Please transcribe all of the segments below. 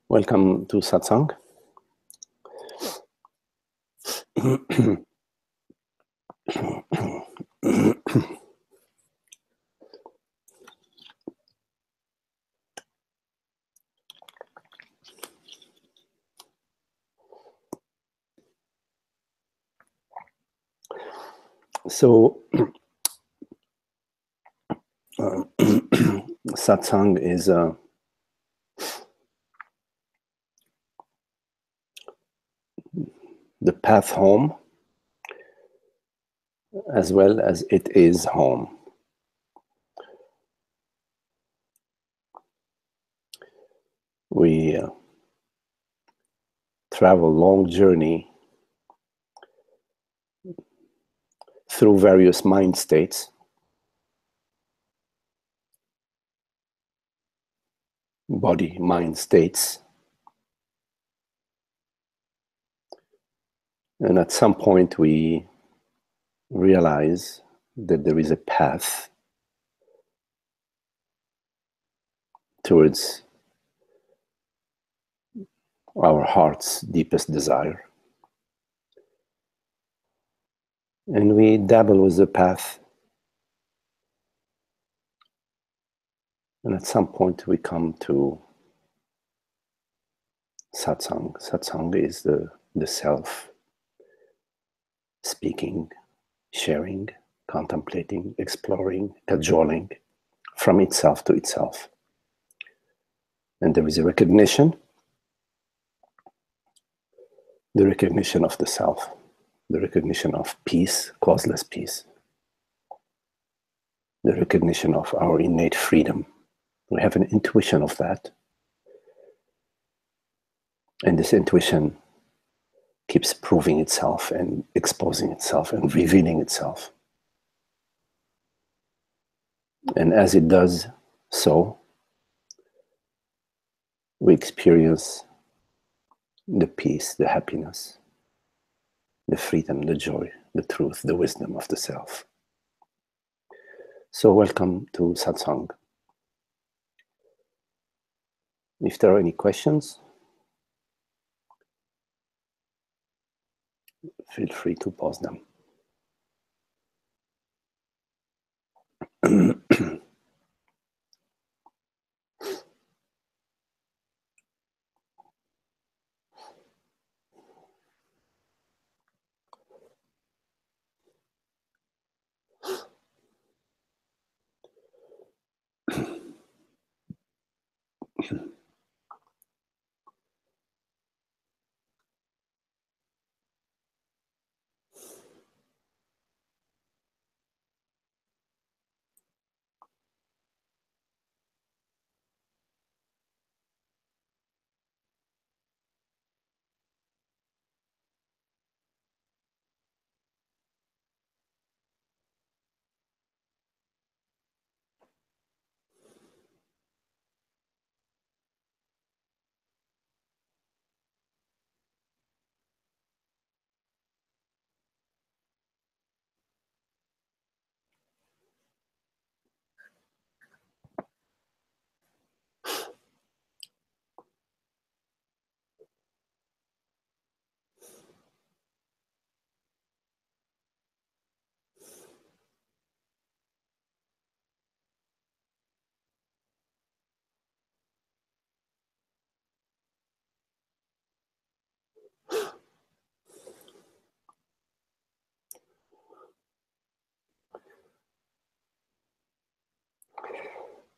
Welcome to Satsang. So, Satsang is the path home, as well as it is home. We travel a long journey through various mind states, body-mind states, and at some point we realize that there is a path towards our heart's deepest desire. And we dabble with the path, and at some point we come to Satsang. Satsang is the self speaking, sharing, contemplating, exploring, cajoling from itself to itself. And there is a recognition, the recognition of the self, the recognition of peace, causeless peace, the recognition of our innate freedom. We have an intuition of that. And this intuition keeps proving itself and exposing itself and revealing itself. And as it does so, we experience the peace, the happiness, the freedom, the joy, the truth, the wisdom of the self. So welcome to Satsang. If there are any questions, feel free to pose them.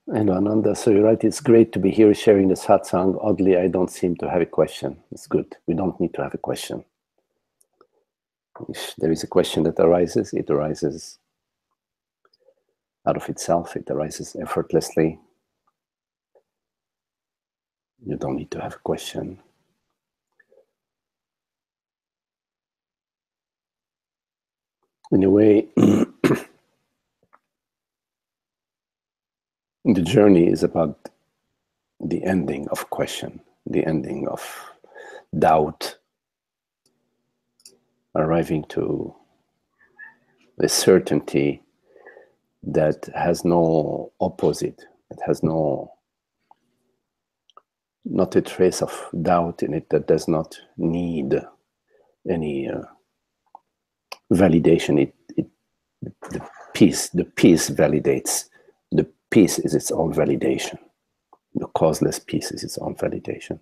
And Ananda, so you're right, it's great to be here sharing the satsang. Oddly, I don't seem to have a question. It's good. We don't need to have a question. If there is a question that arises, it arises out of itself. It arises effortlessly. You don't need to have a question. In a way, the journey is about the ending of question, the ending of doubt, arriving to the certainty that has no opposite. It has not a trace of doubt in it, that does not need any validation. The peace validates. The peace is its own validation. The causeless peace is its own validation.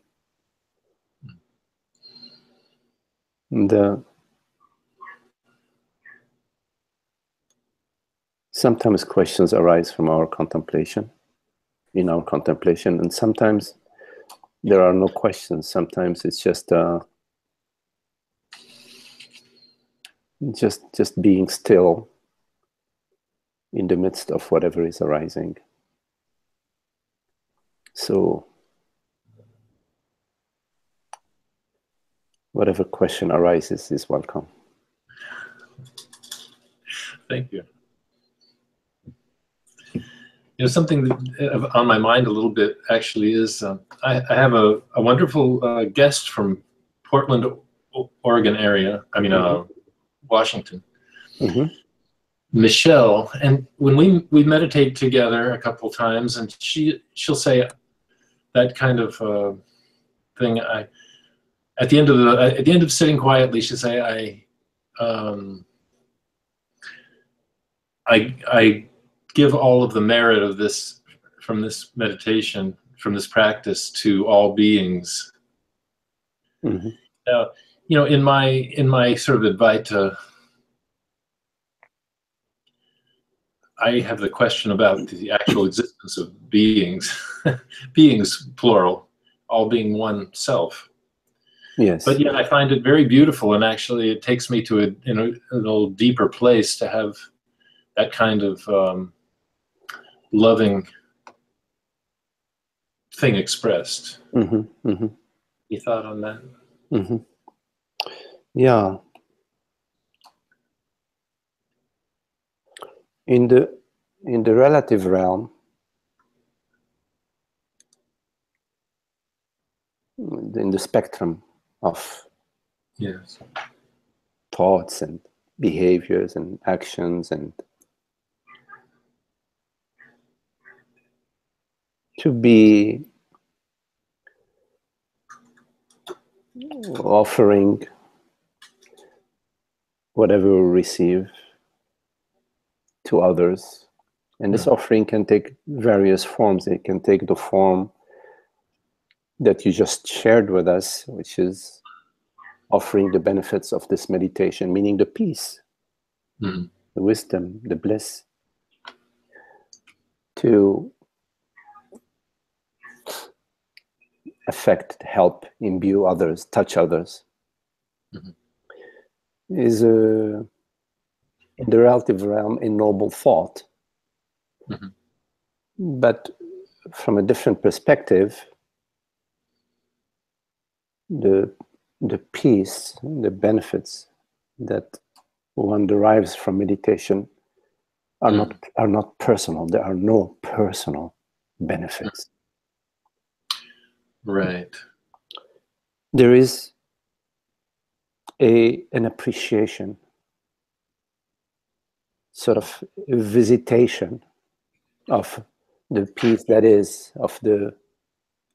And sometimes questions arise from our contemplation, and sometimes there are no questions. Sometimes it's just being still in the midst of whatever is arising. So whatever question arises is welcome. Thank you. You know, something that, on my mind a little bit actually is I have a wonderful guest from Portland, Oregon area. I mean, Washington. Mm-hmm. Michelle, and when we meditate together a couple times, and she'll say that kind of thing. At the end of sitting quietly, she'll say, I give all of the merit of this, from this meditation, from this practice, to all beings. Mm-hmm. Now, you know, in my sort of Advaita, I have the question about the actual existence of beings, beings plural, all being one self. Yes. But yet I find it very beautiful, and actually it takes me to a little deeper place to have that kind of loving thing expressed. Mm-hmm. Mm-hmm. You thought on that? Mm-hmm. Yeah. In the relative realm, in the spectrum of yes, thoughts and behaviors and actions, and to be offering whatever we receive to others. And this offering can take various forms. It can take the form that you just shared with us, which is offering the benefits of this meditation, meaning the peace, the wisdom, the bliss, to affect, help, imbue others, touch others, is in the relative realm a noble thought. But from a different perspective, the peace, the benefits that one derives from meditation are not personal. There are no personal benefits. Right. There is an appreciation, sort of a visitation of the peace that is, of the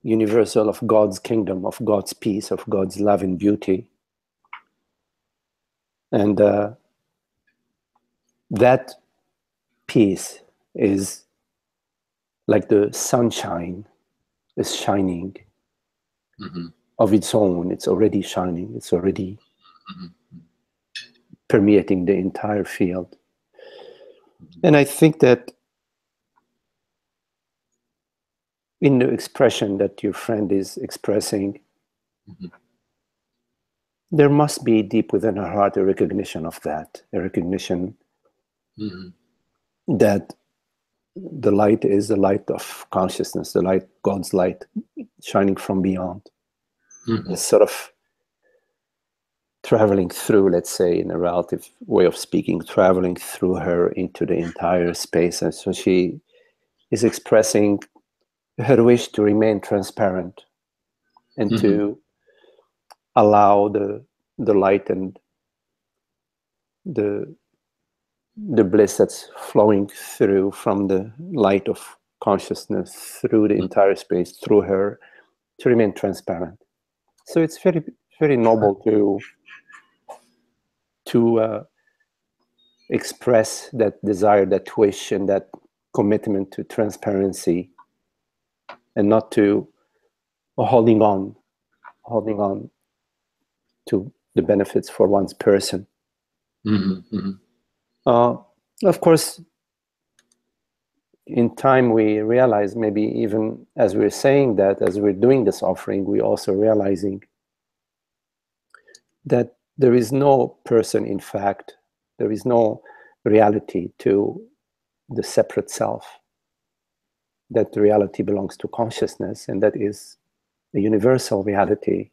universal, of God's kingdom, of God's peace, of God's love and beauty. And that peace is like the sunshine is shining of its own. It's already shining. It's already permeating the entire field. And I think that in the expression that your friend is expressing, there must be deep within her heart a recognition of that, a recognition that the light is the light of consciousness, the light, God's light, shining from beyond. It's sort of traveling through, let's say, in a relative way of speaking, traveling through her into the entire space. And so she is expressing her wish to remain transparent and to allow the light and the the bliss that's flowing through from the light of consciousness through the entire space, through her, to remain transparent. So it's very, very noble to express that desire, that wish, and that commitment to transparency, and not to holding on to the benefits for one's person. Of course, in time we realize, maybe even as we're saying that, as we're doing this offering, we're also realizing that there is no person, in fact, there is no reality to the separate self, that the reality belongs to consciousness, and that is a universal reality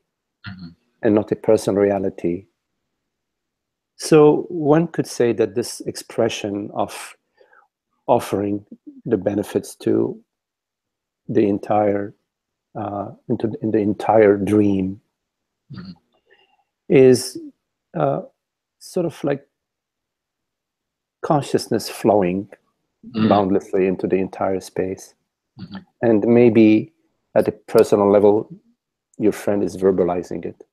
and not a personal reality. So one could say that this expression of offering the benefits to the entire in the entire dream is sort of like consciousness flowing boundlessly into the entire space. And maybe at a personal level, your friend is verbalizing it.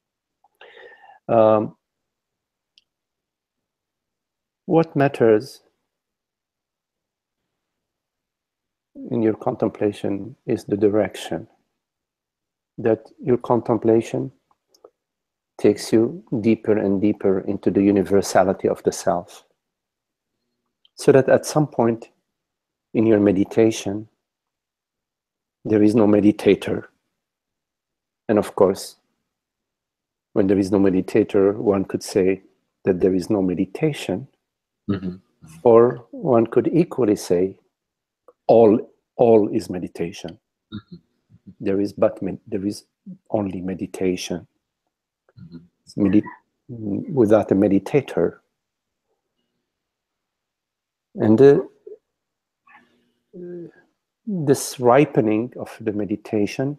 What matters in your contemplation is the direction. That your contemplation takes you deeper and deeper into the universality of the self. So that at some point in your meditation, there is no meditator. And of course, when there is no meditator, one could say that there is no meditation. Or one could equally say, all is meditation. There is only meditation. Without a meditator. And this ripening of the meditation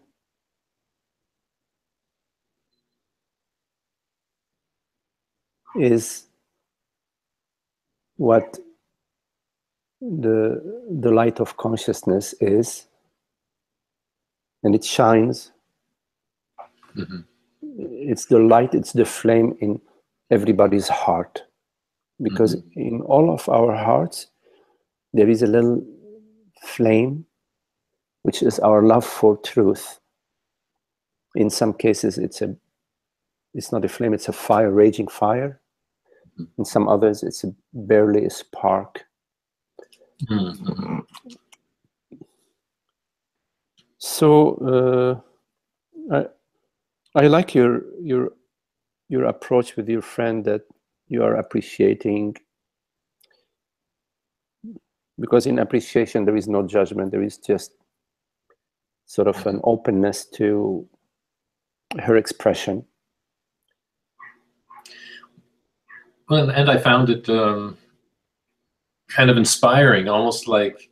is what the light of consciousness is, and it shines. It's the light, it's the flame in everybody's heart, because in all of our hearts there is a little flame, which is our love for truth. In some cases it's not a flame, it's a fire, raging fire. In some others it's barely a spark. So I like your approach with your friend, that you are appreciating, because in appreciation there is no judgment, there is just sort of an openness to her expression. Well, and I found it kind of inspiring, almost like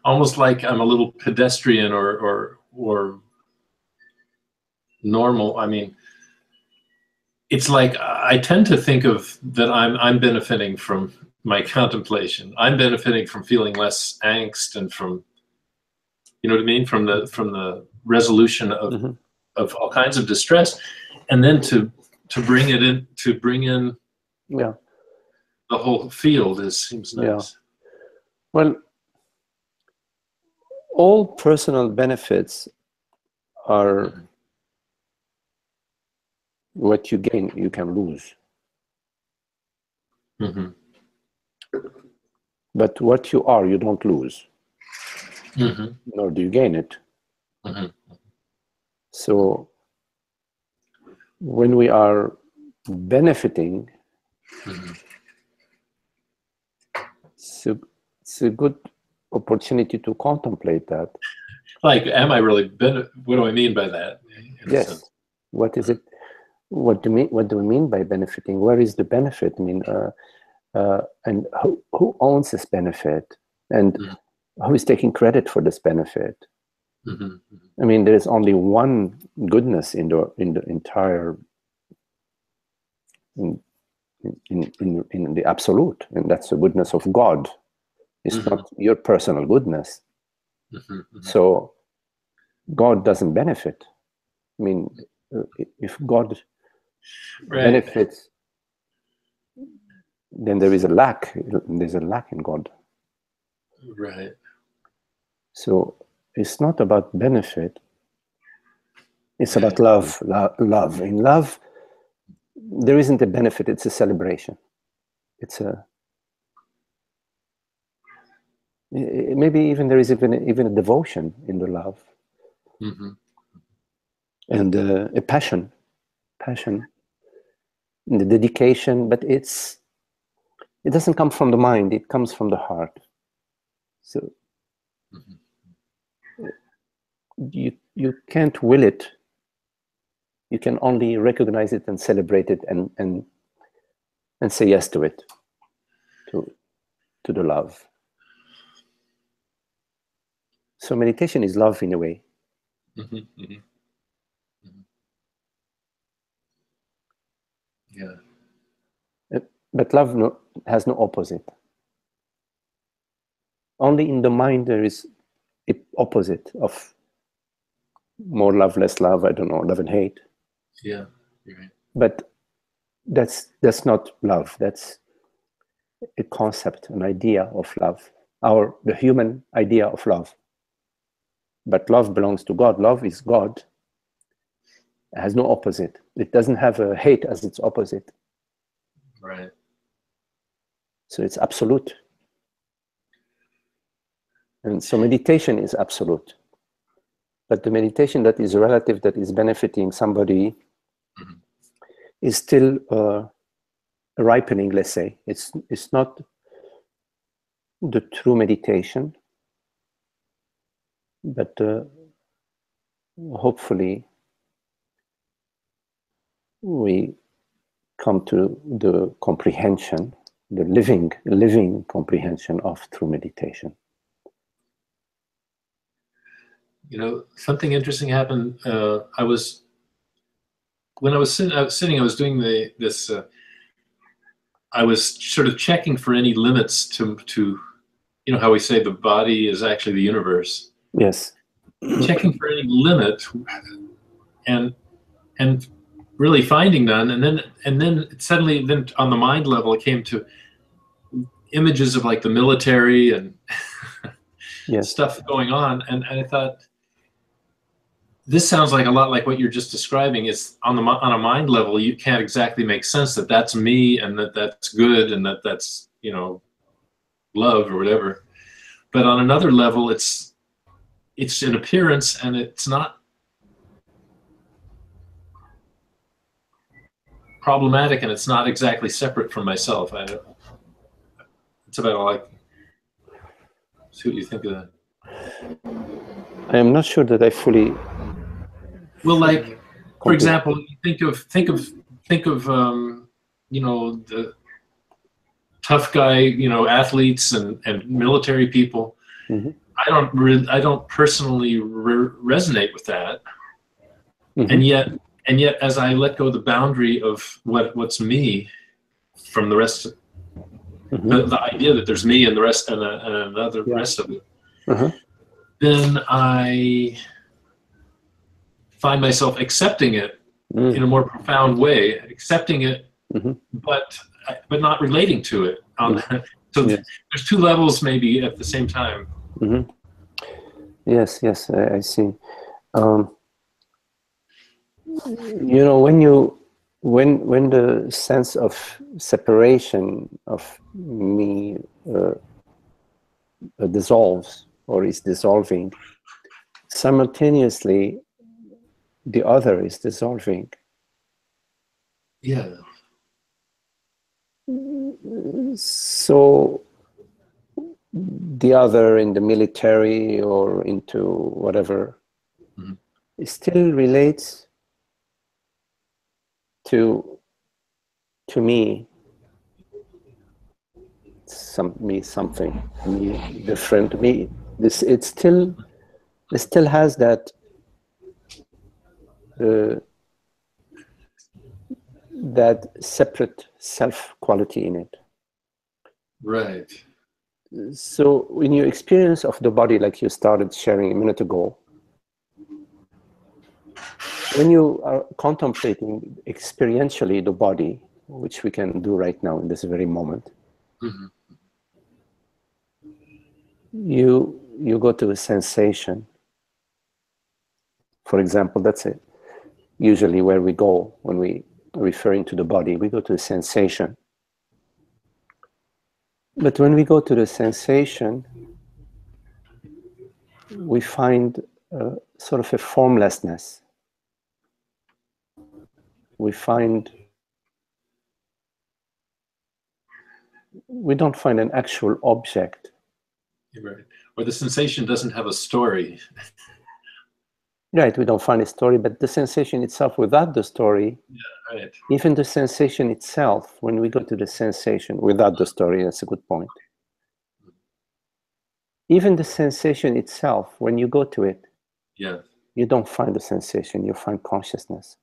I'm a little pedestrian or normal. I mean, it's like I tend to think of that I'm benefiting from my contemplation. I'm benefiting from feeling less angst and from, you know what I mean, from the resolution of all kinds of distress, and then to bring in the whole field seems nice. Well, all personal benefits are what you gain, you can lose. But what you are, you don't lose. Nor do you gain it. So when we are benefiting, it's a good opportunity to contemplate that. Like, am I really what do I mean by that? Yes. What is it? What do we mean by benefiting? Where is the benefit? I mean, and who owns this benefit? And who is taking credit for this benefit? I mean, there is only one goodness in the entire in the absolute, and that's the goodness of God. It's not your personal goodness. So God doesn't benefit. I mean, if God benefits, then there is a lack. There's a lack in God. Right. So it's not about benefit. It's about love. Love. In love, there isn't a benefit. It's a celebration. It's a maybe even there is even a devotion in the love, and a passion, the dedication. But it doesn't come from the mind. It comes from the heart. So you can't will it. You can only recognize it and celebrate it and say yes to it, to the love. So meditation is love in a way. Yeah. But love has no opposite. Only in the mind there is an opposite of more love, less love, I don't know, love and hate. Yeah, you're right. But that's not love. That's a concept, an idea of love, the human idea of love. But love belongs to God. Love is God. It has no opposite. It doesn't have a hate as its opposite. Right. So it's absolute. And so meditation is absolute. But the meditation that is relative, that is benefiting somebody, is still ripening, let's say. It's not the true meditation, but hopefully we come to the comprehension, the living comprehension of true meditation. You know, something interesting happened. I was sitting. I was doing this. I was sort of checking for any limits to you know how we say the body is actually the universe. Yes. Checking for any limit, and really finding none, and then suddenly on the mind level it came to images of like the military and stuff going on, and I thought, this sounds like a lot like what you're just describing. It's on a mind level, you can't exactly make sense that that's me and that's good and that's you know, love or whatever. But on another level, it's an appearance, and it's not problematic, and it's not exactly separate from myself. It's about all I see what you think of that. I am not sure that I fully. Well, like, for example, think of you know, the tough guy, you know, athletes and military people. I don't personally resonate with that, and yet as I let go of the boundary of what's me from the rest of the idea that there's me and the rest and another rest of it, then I find myself accepting it in a more profound way, accepting it, but not relating to it. So there's two levels maybe at the same time. Yes, I see. You know, when the sense of separation of me dissolves or is dissolving, simultaneously the other is dissolving. Yeah. So the other in the military or into whatever, it still relates to me, something, me different, me. It still has that that separate self quality in it. Right. So in your experience of the body, like you started sharing a minute ago, when you are contemplating experientially the body, which we can do right now in this very moment, Mm-hmm. you go to a sensation. For example, that's it. Usually where we go when we are referring to the body, we go to a sensation. But when we go to the sensation, we find sort of a formlessness. We don't find an actual object. Right. Or the sensation doesn't have a story. Right, we don't find a story, but the sensation itself without the story, Yeah, right. even the sensation itself, when we go to the sensation without the story, that's a good point. Even the sensation itself, when you go to it, Yes. you don't find the sensation, you find consciousness.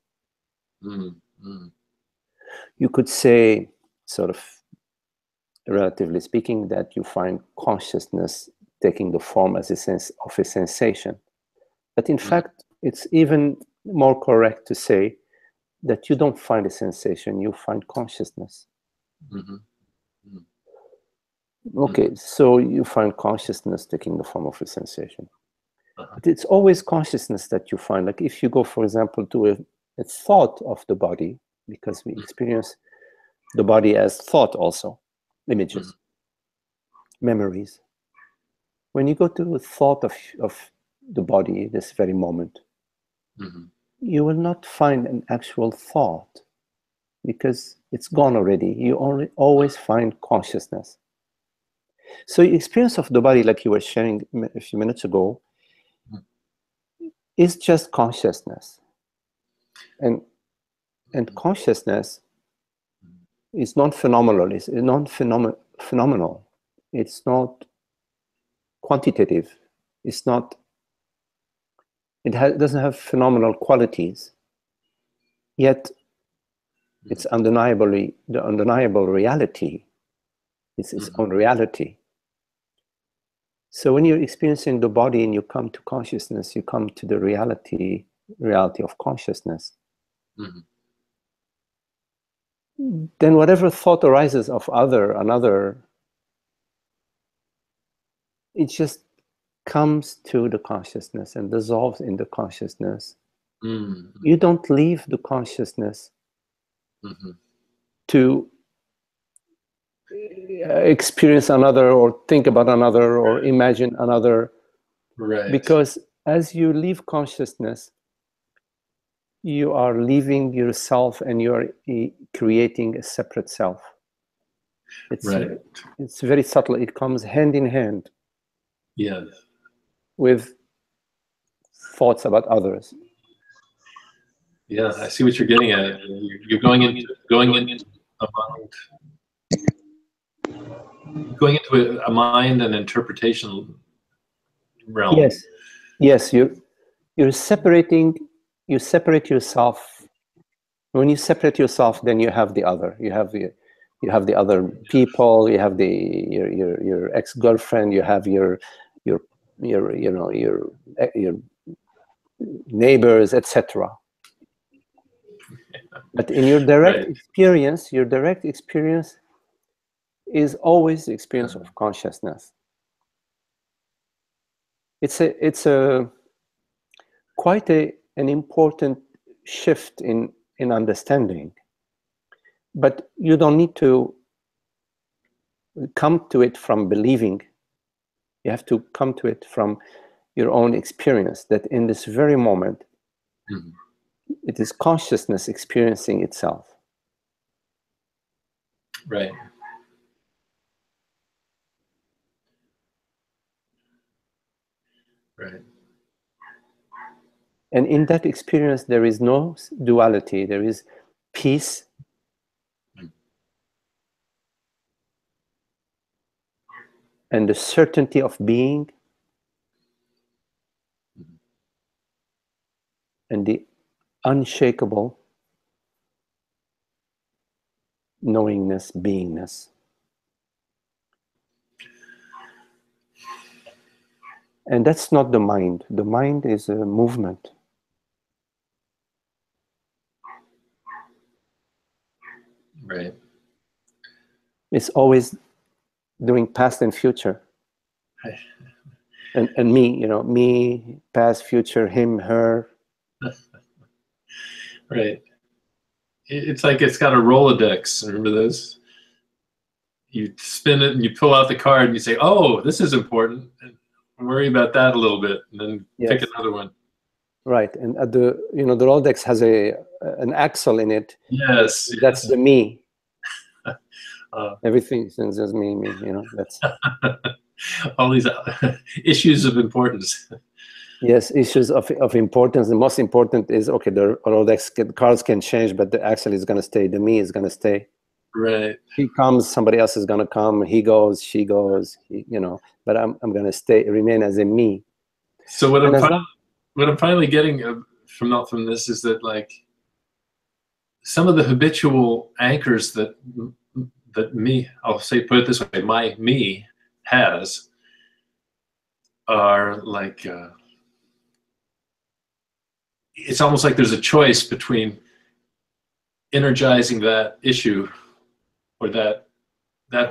Mm-hmm. You could say, sort of relatively speaking, that you find consciousness taking the form as a sense of a sensation. But in fact, it's even more correct to say that you don't find a sensation, you find consciousness. Mm-hmm. Okay, so you find consciousness taking the form of a sensation. Uh-huh. But it's always consciousness that you find. Like if you go, for example, to a thought of the body, because we experience the body as thought also, images, memories. When you go to a thought of the body, this very moment, you will not find an actual thought because it's gone already. You always find consciousness. So your experience of the body, like you were sharing a few minutes ago, is just consciousness. And consciousness is non-phenomenal. It's non-phenomenal. It's not quantitative. It's not. Doesn't have phenomenal qualities. Yet, it's undeniably the undeniable reality. It's its own reality. So when you're experiencing the body and you come to consciousness, you come to the reality of consciousness. Then whatever thought arises of another, it just comes to the consciousness and dissolves in the consciousness. You don't leave the consciousness to experience another or think about another or imagine another. Right. Because as you leave consciousness, you are leaving yourself and you are creating a separate self. It's very subtle. It comes hand in hand with thoughts about others. Yeah, I see what you're getting at. You're going into a mind and interpretation realm. Yes. You separate yourself. When you separate yourself, then you have the other. You have the other people. You have your ex-girlfriend. You have your neighbors, etc. But in your direct experience, is always the experience of consciousness. It's quite an important shift in understanding. But you don't need to come to it from believing. You have to come to it from your own experience, that in this very moment, it is consciousness experiencing itself. Right. Right. And in that experience, there is no duality. There is peace. And the certainty of being. And the unshakable knowingness, beingness. And that's not the mind. The mind is a movement. Right. It's always doing past and future. And me, me, past, future, him, her. Right. It's like it's got a Rolodex. Remember those? You spin it and you pull out the card and you say, "Oh, this is important." And worry about that a little bit, and then pick another one. Right, and at the the Rolodex has an axle in it. Yes, that's the me. Everything is just me. That's all these issues of importance. Yes, issues of importance. The most important is, okay, the Rolodex cards can change, but the axle is going to stay. The me is going to stay. Right. He comes, somebody else is going to come. He goes, she goes. But I'm going to remain as a me. So what I'm finally getting from this is that, like, some of the habitual anchors that me, I'll say, put it this way, my me has are like, it's almost like there's a choice between energizing that issue or that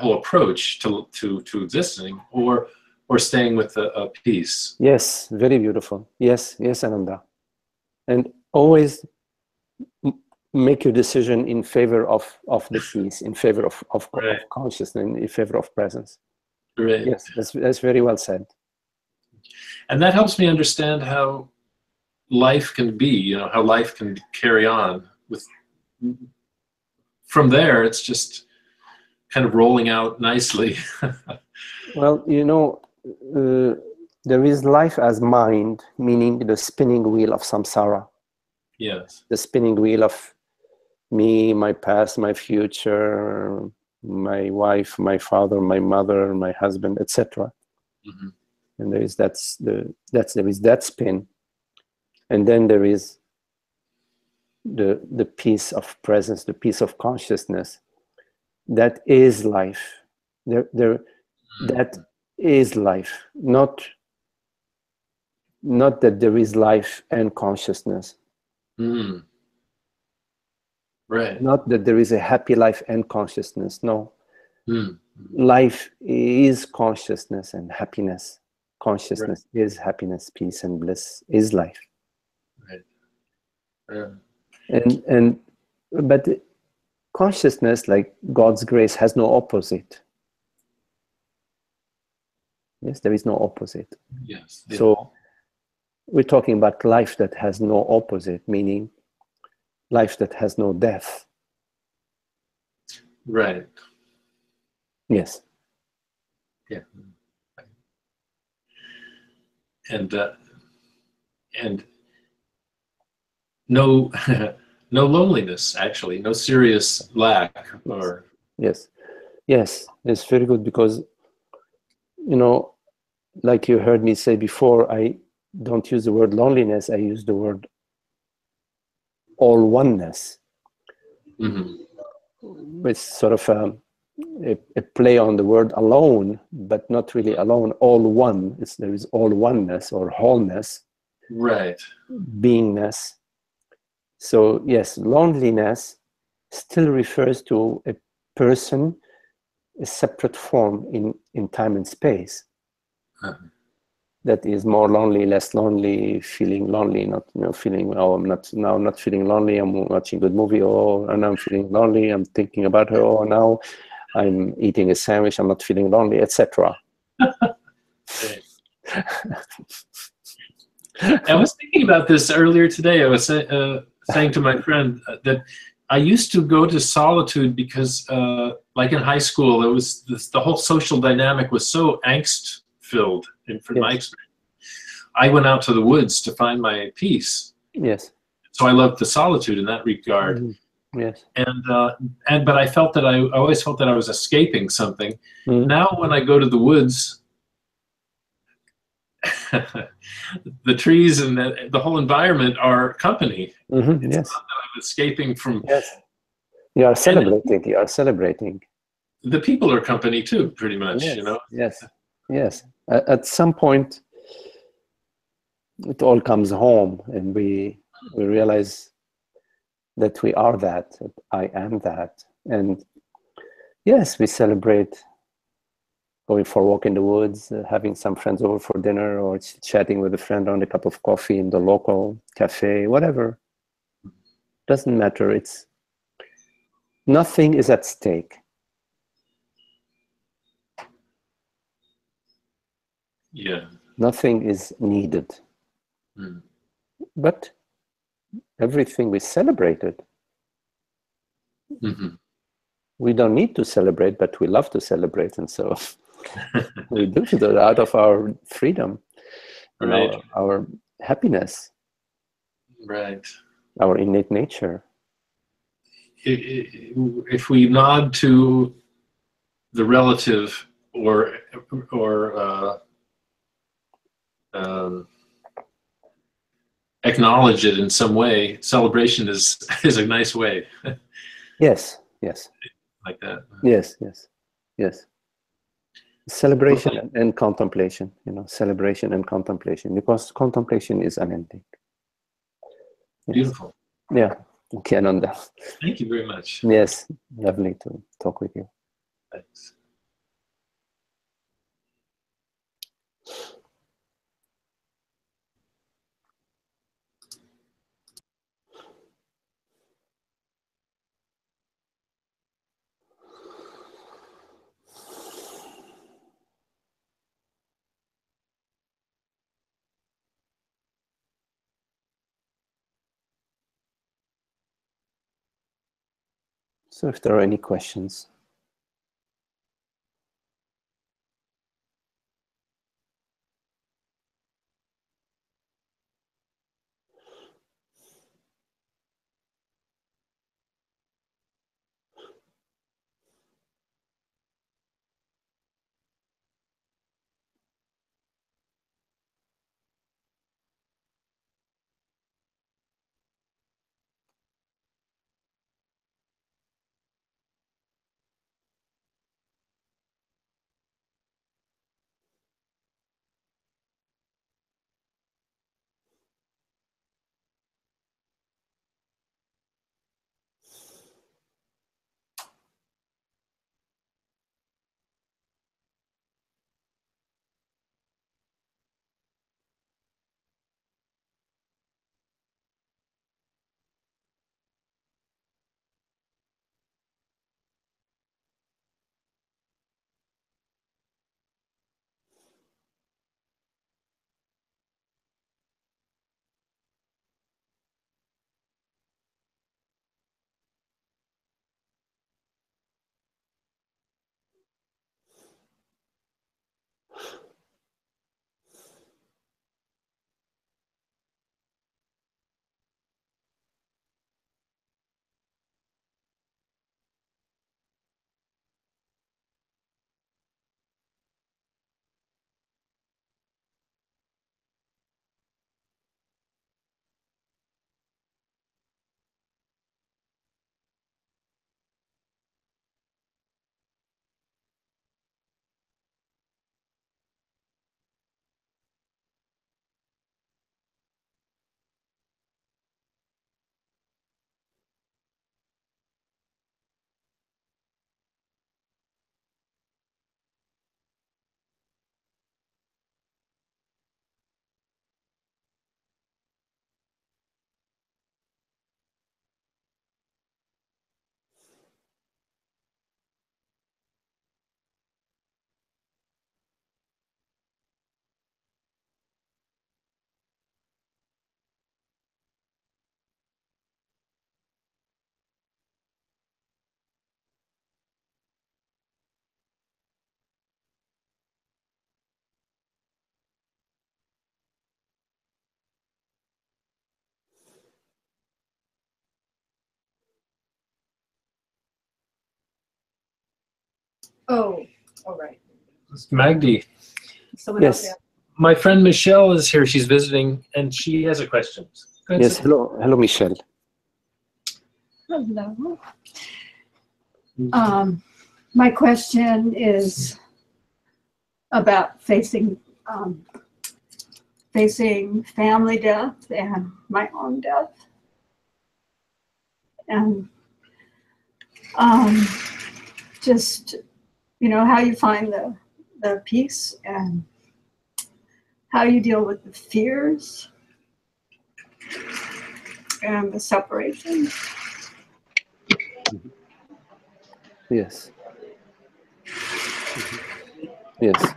whole approach to existing, or staying with a peace. Yes, very beautiful. Yes, Ananda. And always make your decision in favor of the peace, in favor of consciousness, in favor of presence. Right. Yes, that's very well said. And that helps me understand how life can be, how life can carry on. From there, it's just kind of rolling out nicely. Well, there is life as mind, meaning the spinning wheel of samsara. Yes. The spinning wheel of me, my past, my future, my wife, my father, my mother, my husband, etc. Mm-hmm. And there is that spin, and then there is the piece of presence, the piece of consciousness that is life. That is life, not that there is life and consciousness. Mm. Right. Not that there is a happy life and consciousness. No. Mm. Life is consciousness and happiness. Consciousness is happiness, peace, and bliss is life. Right. But consciousness, like God's grace, has no opposite. Yes, there is no opposite. Yes. Yeah. So we're talking about life that has no opposite, meaning life that has no death. Right. Yes. Yeah. And no no loneliness, actually, no serious lack. Or yes, it's very good, because like you heard me say before, I don't use the word loneliness, I use the word all oneness. Mm-hmm. It's sort of a play on the word alone, but not really alone. All one. There is all oneness or wholeness. Right. Beingness. So yes, loneliness still refers to a person, a separate form in time and space. Uh-huh. That is more lonely, less lonely, feeling lonely, not feeling, oh, I'm not feeling lonely, I'm watching a good movie, oh, and I'm feeling lonely, I'm thinking about her, oh, now I'm eating a sandwich, I'm not feeling lonely, etc. I was thinking about this earlier today. I was saying to my friend that I used to go to solitude because, like in high school, there was the whole social dynamic was so angst-filled. And from my experience, I went out to the woods to find my peace. Yes. So I loved the solitude in that regard. Mm-hmm. Yes. But I felt that I always felt that I was escaping something. Mm-hmm. Now when I go to the woods, the trees and the whole environment are company. Mm-hmm. It's yes. not that I'm escaping from You are celebrating. You are celebrating. The people are company too, pretty much. Yes, You know. yes, yes. At some point, it all comes home, and we realize that we are that. That I am that, and yes, we celebrate going for a walk in the woods, having some friends over for dinner, or chatting with a friend on a cup of coffee in the local cafe, whatever. Doesn't matter. It's nothing is at stake. Yeah. Nothing is needed. Mm. But everything we celebrated. Mm-hmm. We don't need to celebrate, but we love to celebrate, and so we do it out of our freedom, Right. our happiness, Right. our innate nature. If we nod to the relative or acknowledge it in some way, celebration is a nice way. Yes, yes, Like that. yes, yes, yes. Celebration and contemplation, celebration and contemplation, because contemplation is unending. Yes. Beautiful. Yeah. Okay, Ananda. Thank you very much. Yes, lovely to talk with you. Thanks. So if there are any questions. Oh, all right. Magdi. Yes. My friend Michelle is here. She's visiting, and she has a question. Yes. Hello, Michelle. Hello. My question is about facing family death and my own death, and just how you find the peace and how you deal with the fears and the separation. Yes. Yes.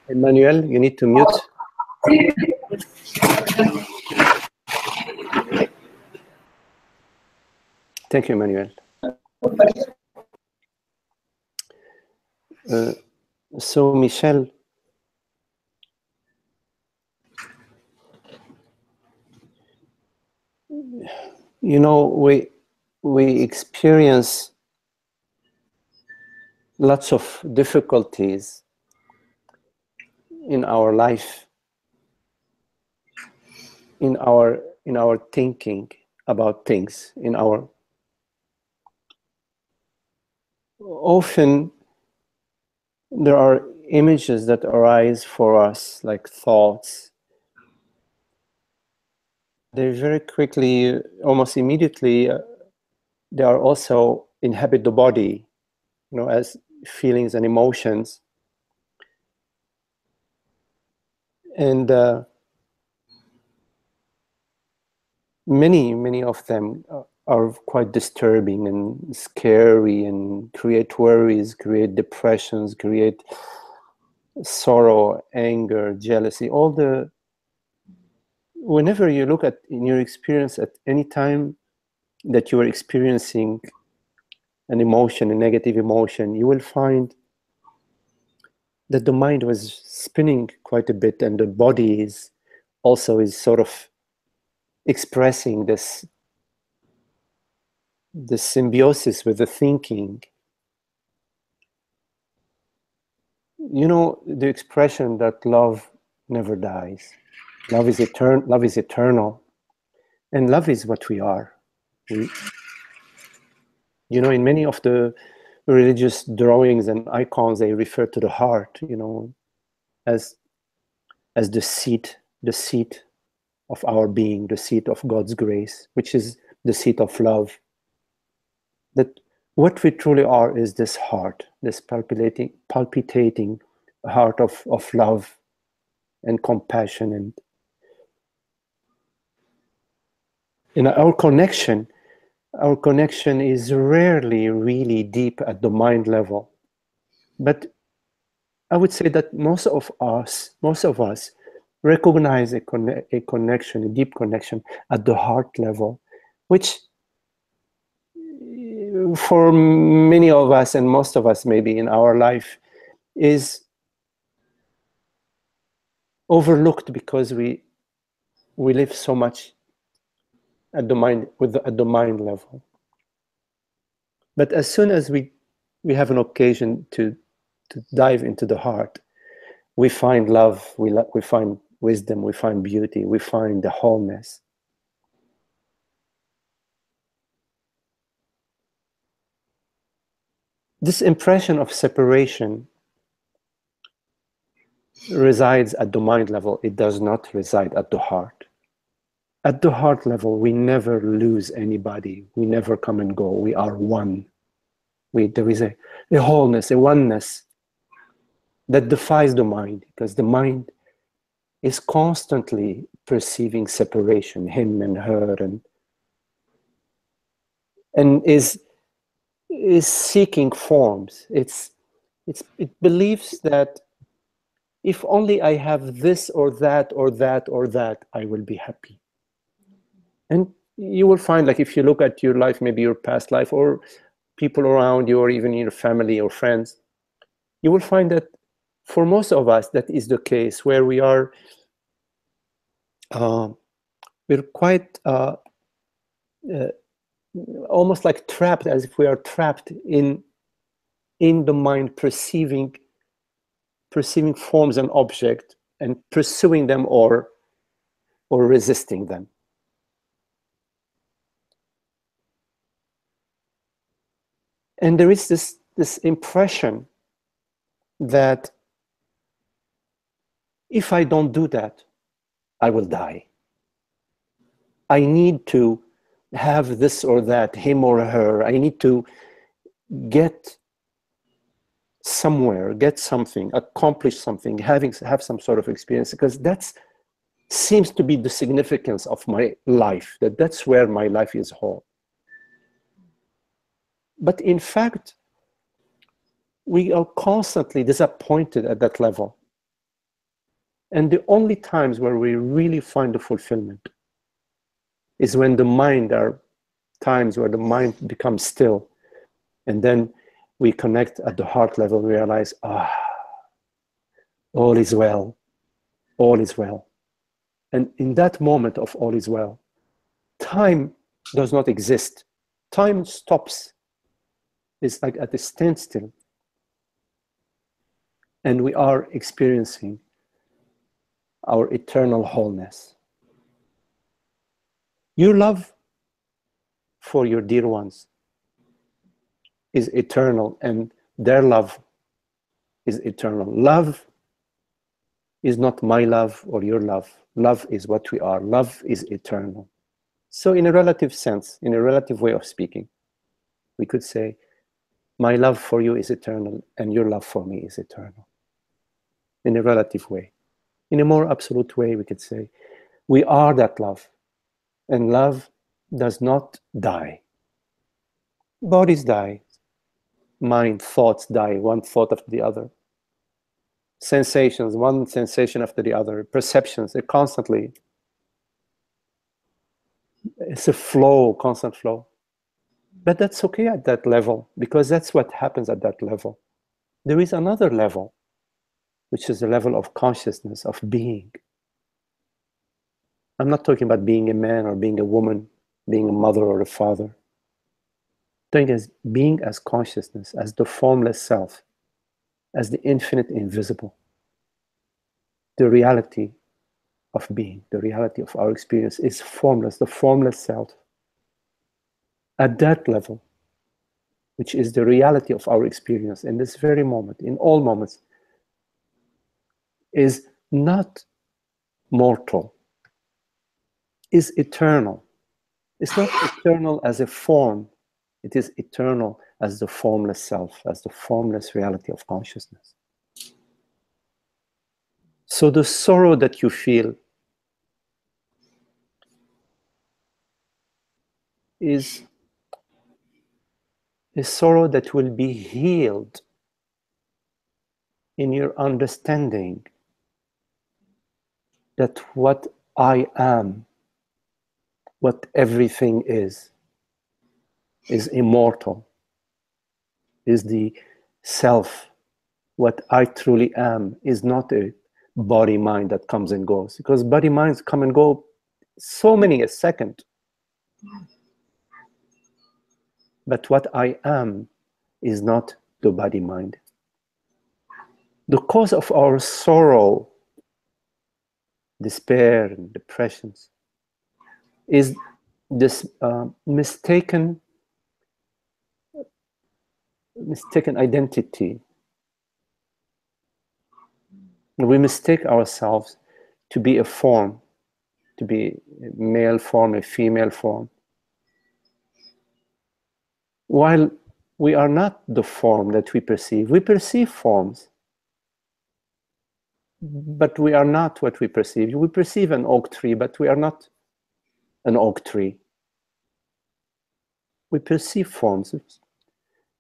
Emmanuel, you need to mute. Thank you, Emmanuel. So, Michelle, we experience lots of difficulties in our life, in our thinking about things, often there are images that arise for us, like thoughts. They very quickly, almost immediately, they are also inhabit the body, as feelings and emotions. And many of them are quite disturbing and scary and create worries, create depressions, create sorrow, anger, jealousy, whenever you look at in your experience at any time that you are experiencing an emotion, a negative emotion, you will find that the mind was spinning quite a bit, and the body is sort of expressing this symbiosis with the thinking. The expression that love never dies. Love is eternal. And love is what we are. In many of the religious drawings and icons, they refer to the heart, as the seat of our being, the seat of God's grace, which is the seat of love. That what we truly are is this heart, this palpitating heart of love and compassion. And our connection is rarely really deep at the mind level. But I would say that most of us recognize a connection, a deep connection at the heart level, which for many of us and most of us maybe in our life is overlooked because we live so much at the mind level. But as soon as we have an occasion to dive into the heart, we find love, we find wisdom, we find beauty, we find the wholeness. This impression of separation resides at the mind level. It does not reside at the heart. At the heart level, we never lose anybody. We never come and go. We are one. There is a wholeness, a oneness that defies the mind, because the mind is constantly perceiving separation, him and her, and is seeking forms. It believes that if only I have this or that or that or that, I will be happy. And you will find, like, if you look at your life, maybe your past life, or people around you, or even your family or friends, you will find that for most of us, that is the case, where we are we're quite almost like trapped, as if we are trapped in in the mind perceiving forms and objects and pursuing them or resisting them. And there is this impression that if I don't do that, I will die. I need to have this or that, him or her. I need to get somewhere, get something, accomplish something, have some sort of experience, because that seems to be the significance of my life, that's where my life is whole. But in fact, we are constantly disappointed at that level. And the only times where we really find the fulfillment is when the mind, are times where the mind becomes still, and then we connect at the heart level, realize, all is well, all is well. And in that moment of all is well, time does not exist. Time stops. It's like at a standstill. And we are experiencing our eternal wholeness. Your love for your dear ones is eternal, and their love is eternal. Love is not my love or your love. Love is what we are. Love is eternal. So in a relative sense, in a relative way of speaking, we could say, my love for you is eternal and your love for me is eternal. In a relative way. In a more absolute way, we could say, we are that love, and love does not die. Bodies die, mind, thoughts die, one thought after the other. Sensations, one sensation after the other. Perceptions, they're constantly, it's a flow, constant flow. But that's okay at that level, because that's what happens at that level. There is another level, which is the level of consciousness, of being. I'm not talking about being a man or being a woman, being a mother or a father. I'm talking as being as consciousness, as the formless self, as the infinite invisible. The reality of being, the reality of our experience is formless, the formless self. At that level, which is the reality of our experience in this very moment, in all moments, is not mortal, is eternal. It's not eternal as a form, it is eternal as the formless self, as the formless reality of consciousness. So the sorrow that you feel is a sorrow that will be healed in your understanding that what I am, what everything is immortal, is the self. What I truly am is not a body mind that comes and goes, because body minds come and go so many a second. But what I am is not the body mind. The cause of our sorrow, despair and depressions, is this mistaken identity. We mistake ourselves to be a form, to be a male form, a female form, while we are not the form that we perceive. We perceive forms, but we are not what we perceive. We perceive an oak tree, but we are not an oak tree. We perceive forms,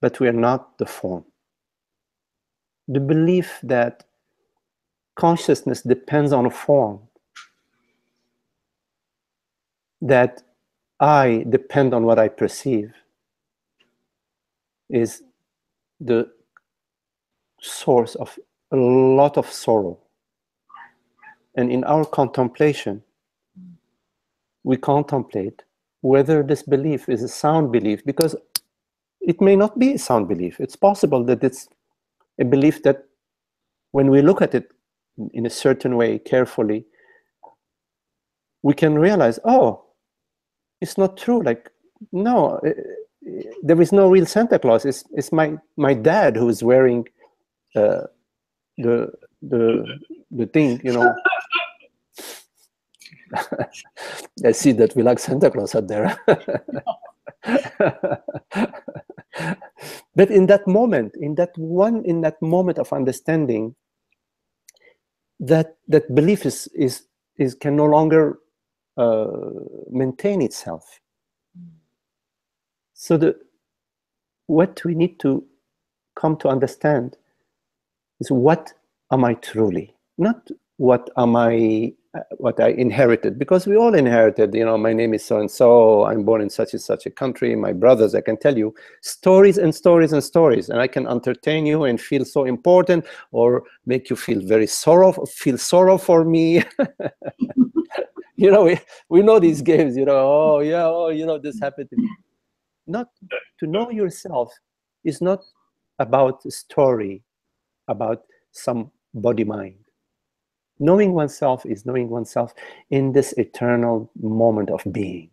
but we are not the form. The belief that consciousness depends on a form, that I depend on what I perceive, is the source of a lot of sorrow. And in our contemplation, we contemplate whether this belief is a sound belief, because it may not be a sound belief. It's possible that it's a belief that when we look at it in a certain way carefully, we can realize, oh, it's not true. Like, no, there is no real Santa Claus. It's my dad who is wearing the thing, you know. I see that we like Santa Claus out there. But in that moment, in that moment of understanding, that belief is can no longer maintain itself. So what we need to come to understand is, what am I truly? Not what am I, what I inherited, because we all inherited, you know, my name is so and so, I'm born in such and such a country, my brothers, I can tell you stories and stories and stories, and I can entertain you and feel so important, or make you feel very sorrow for me. You know, we know these games, you know, oh yeah, oh, you know, this happened to me. Not to know yourself is not about a story, about some body mind. Knowing oneself is knowing oneself in this eternal moment of being.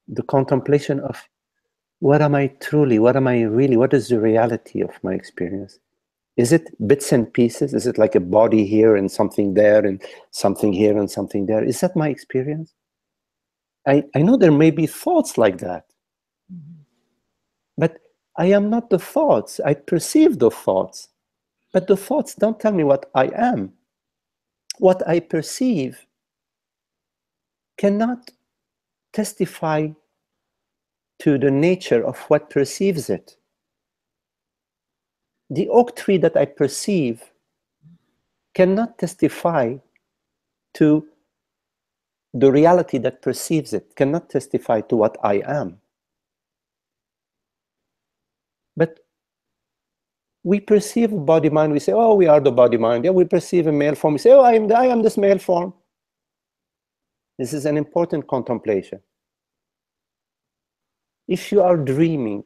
The contemplation of, what am I truly? What am I really? What is the reality of my experience? Is it bits and pieces? Is it like a body here and something there and something here and something there? Is that my experience? I know there may be thoughts like that. But I am not the thoughts. I perceive the thoughts. But the thoughts don't tell me what I am. What I perceive cannot testify to the nature of what perceives it. The oak tree that I perceive cannot testify to the reality that perceives it, cannot testify to what I am. But we perceive body mind, we say, oh, we are the body mind. Yeah, we perceive a male form, we say, oh, I am this male form. This is an important contemplation. If you are dreaming,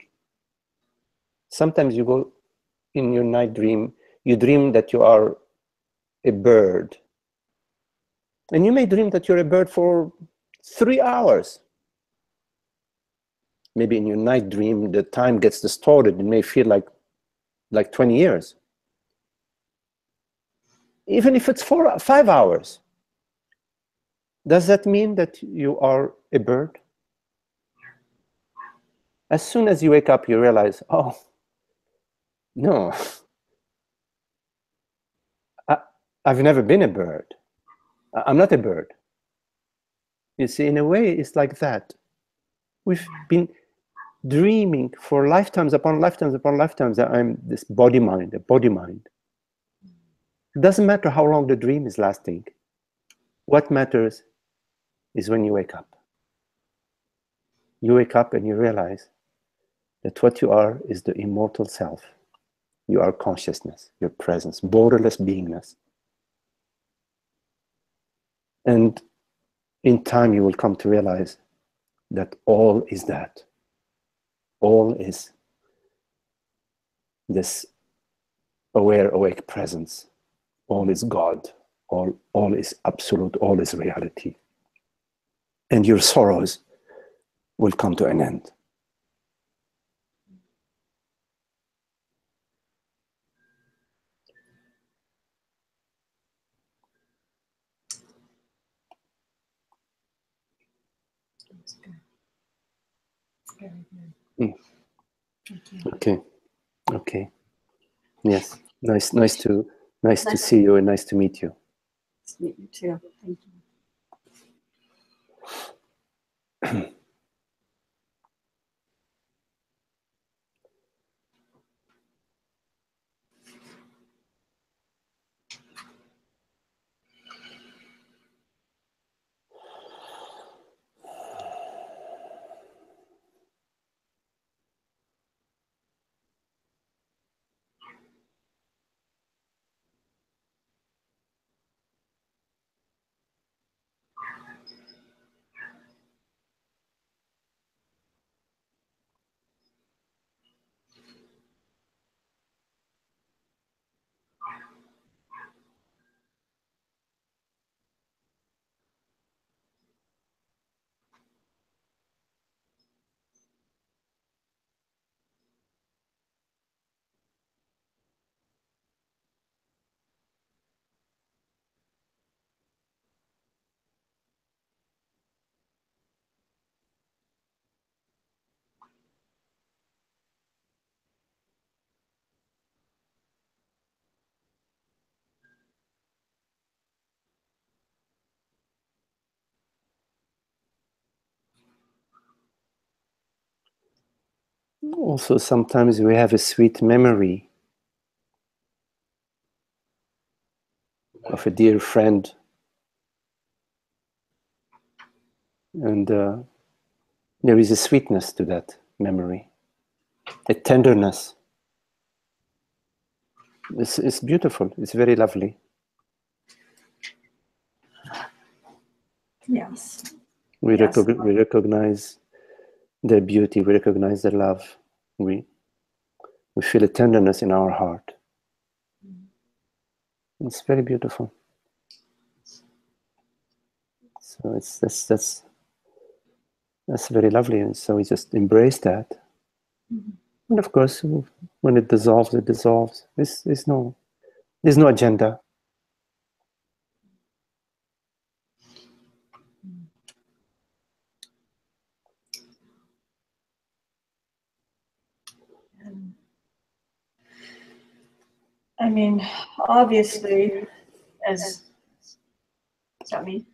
sometimes you go in your night dream, you dream that you are a bird. And you may dream that you're a bird for 3 hours. Maybe in your night dream, the time gets distorted. It may feel like 20 years. Even if it's 5 hours. Does that mean that you are a bird? As soon as you wake up, you realize, oh, no, I've never been a bird. I'm not a bird. You see, in a way, it's like that. We've been dreaming for lifetimes upon lifetimes upon lifetimes that I'm this body mind, a body mind. It doesn't matter how long the dream is lasting. What matters is when you wake up. You wake up and you realize that what you are is the immortal self. You are consciousness, your presence, borderless beingness. And in time, you will come to realize that all is that. All is this aware, awake presence. All is God. All is absolute. All is reality. And your sorrows will come to an end. That's good. Very good. Okay. Okay. Yes. Nice to see you and nice to meet you. Nice to meet you too. Thank you. Also, sometimes we have a sweet memory of a dear friend, and there is a sweetness to that memory, a tenderness. It's beautiful. It's very lovely. Yes. We Yes. recognize their beauty. We recognize their love. We feel a tenderness in our heart. It's very beautiful. So that's very lovely, and so we just embrace that. And of course, when it dissolves, it dissolves. There's no agenda. I mean, obviously, is that me?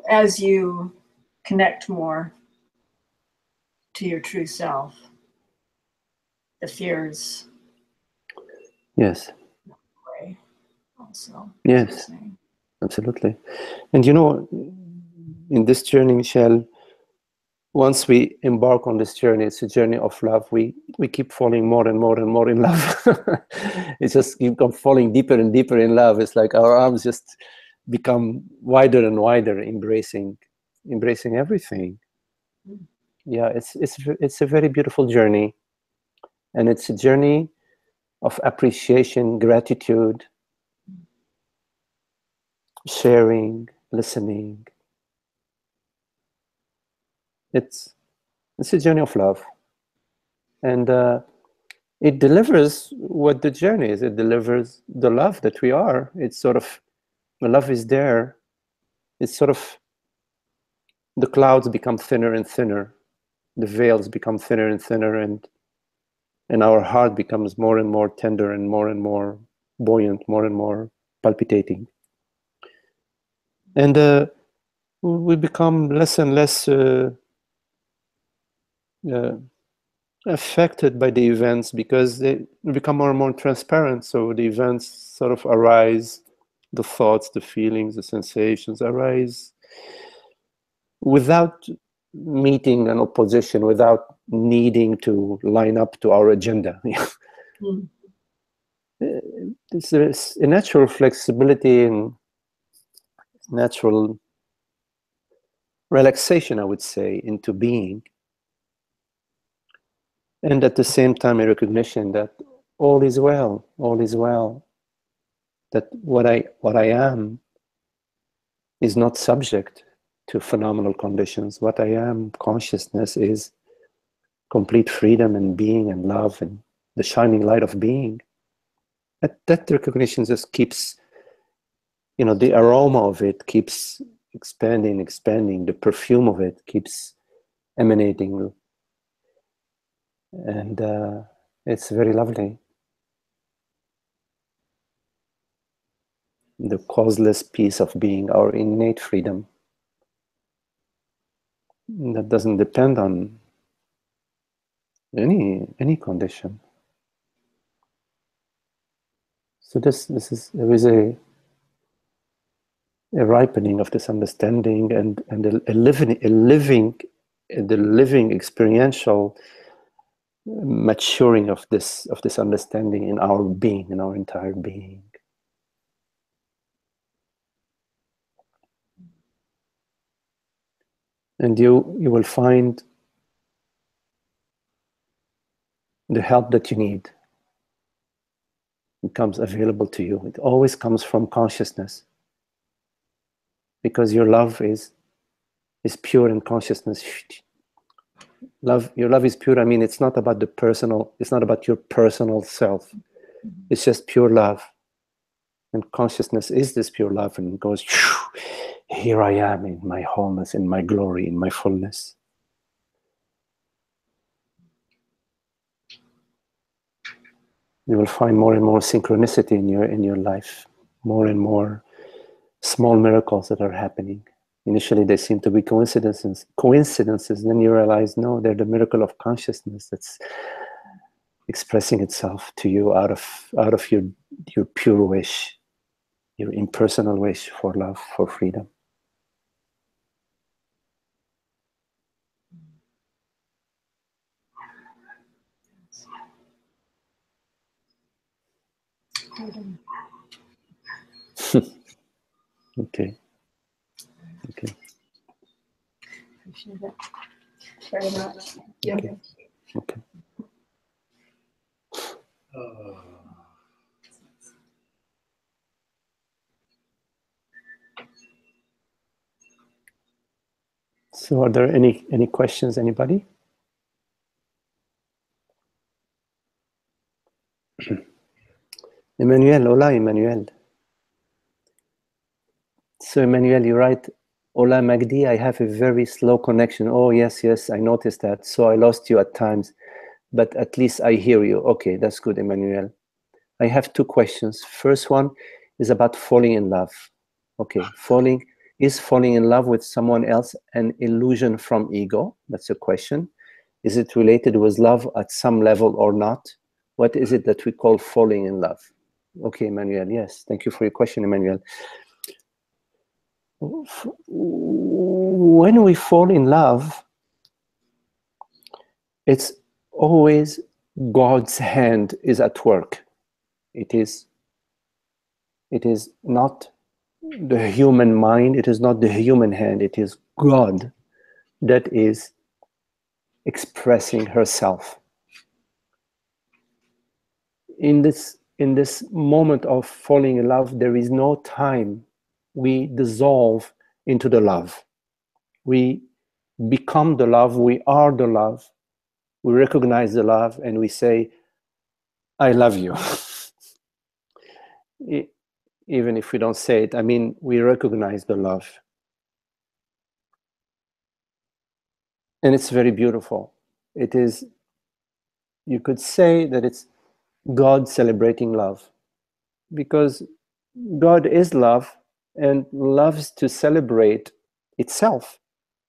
As you connect more to your true self, the fears Yes. away also. Yes. Absolutely. And you know, in this journey, Michelle, once we embark on this journey, it's a journey of love. We keep falling more and more and more in love. It's just keep falling deeper and deeper in love. It's like our arms just become wider and wider, embracing everything. Yeah, it's a very beautiful journey, and it's a journey of appreciation, gratitude, sharing, listening. It's a journey of love, and it delivers what the journey is. It delivers the love that we are. It's sort of, the love is there. It's sort of, the clouds become thinner and thinner. The veils become thinner and thinner, and our heart becomes more and more tender and more buoyant, more and more palpitating. And we become less and less affected by the events, because they become more and more transparent. So the events sort of arise, the thoughts, the feelings, the sensations arise without meeting an opposition, without needing to line up to our agenda. It's a natural flexibility and natural relaxation, I would say, into being. And at the same time, a recognition that all is well, that what I am is not subject to phenomenal conditions. What I am, consciousness, is complete freedom and being and love and the shining light of being. That recognition just keeps, the aroma of it keeps expanding, the perfume of it keeps emanating. And it's very lovely. The causeless peace of being, our innate freedom, that doesn't depend on any condition. So there is a ripening of this understanding, and the living experiential maturing of this understanding in our being, in our entire being. And you will find the help that you need. It comes available to you. It always comes from consciousness, because your love is pure in consciousness. Your love is pure. I mean, it's not about it's not about your personal self. It's just pure love. And consciousness is this pure love, and it goes, here I am in my wholeness, in my glory, in my fullness. You will find more and more synchronicity in your life, more and more small miracles that are happening. Initially, they seem to be coincidences. Then you realize, no, they're the miracle of consciousness that's expressing itself to you out of your pure wish, your impersonal wish for love, for freedom. Okay. Okay. Appreciate it very much. Okay. Okay. So, are there any questions? Anybody? Emmanuel, hola, Emmanuel. So, Emmanuel, you write, hola, Magdi, I have a very slow connection. Oh, yes, I noticed that. So I lost you at times, but at least I hear you. Okay, that's good, Emmanuel. I have two questions. First one is about falling in love. Okay, is falling in love with someone else an illusion from ego? That's a question. Is it related with love at some level or not? What is it that we call falling in love? Okay, Emmanuel, yes. Thank you for your question, Emmanuel. When we fall in love, it's always God's hand is at work. It is not the human mind, it is not the human hand, it is God that is expressing herself. In this moment of falling in love, there is no time. We dissolve into the love. We become the love, we are the love. We recognize the love and we say, I love you. Even if we don't say it, I mean, we recognize the love. And it's very beautiful. It is, you could say that it's God celebrating love, because God is love and loves to celebrate itself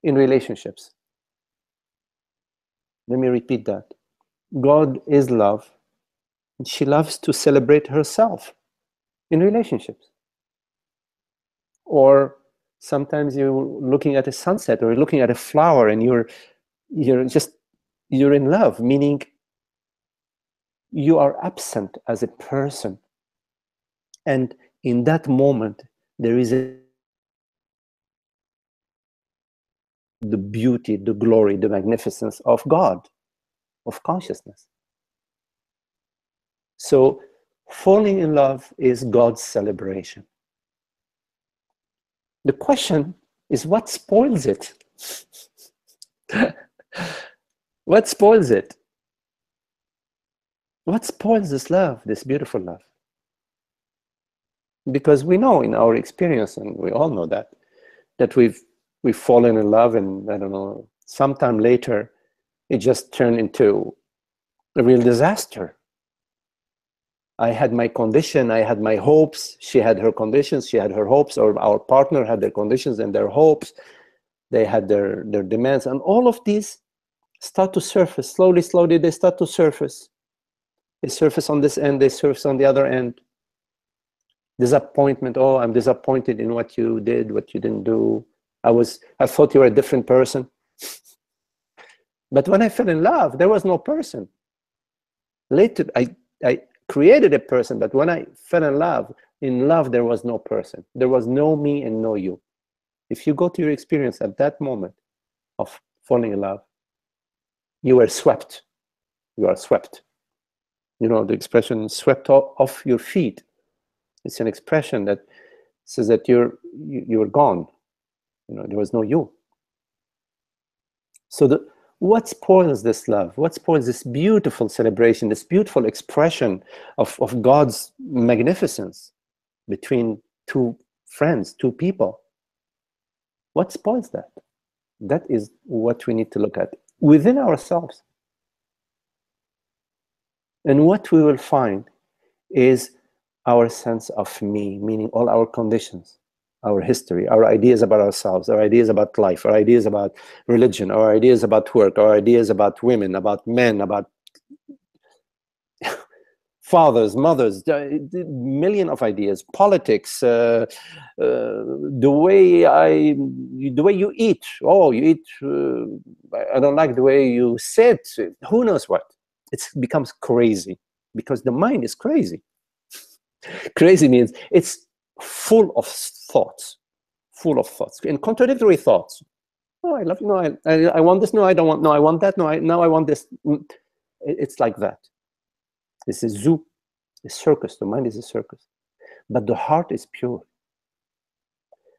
in relationships. Let me repeat that. God is love, and she loves to celebrate herself in relationships. Or sometimes you're looking at a sunset or looking at a flower and you're in love, meaning you are absent as a person. And in that moment, there is the beauty, the glory, the magnificence of God, of consciousness. So falling in love is God's celebration. The question is, what spoils it? What spoils it? What spoils this love, this beautiful love? Because we know in our experience, and we all know that we've fallen in love, and I don't know, sometime later, it just turned into a real disaster. I had my condition, I had my hopes, she had her conditions, she had her hopes, or our partner had their conditions and their hopes, they had their demands, and all of these start to surface. Slowly, they start to surface. They surface on this end, they surface on the other end. Disappointment, oh, I'm disappointed in what you did, what you didn't do. I thought you were a different person. But when I fell in love, there was no person. Later, I created a person, but when I fell in love, there was no person. There was no me and no you. If you go to your experience at that moment of falling in love, you were swept. You are swept. You know, the expression swept off your feet. It's an expression that says that you're gone. You know, there was no you. So what spoils this love? What spoils this beautiful celebration, this beautiful expression of God's magnificence between two friends, two people? What spoils that? That is what we need to look at within ourselves. And what we will find is our sense of me, meaning all our conditions. our history, our ideas about ourselves, our ideas about life, our ideas about religion, our ideas about work, our ideas about women, about men, about fathers, mothers, the million of ideas, politics, the way you eat. Oh, you eat. I don't like the way you sit. Who knows what? It becomes crazy because the mind is crazy. Crazy means it's full of thoughts, and contradictory thoughts. Oh, I love you. No, I want this. No, I don't want. No, I want that. No, now I want this. It's like that. It's a zoo, a circus. The mind is a circus, but the heart is pure.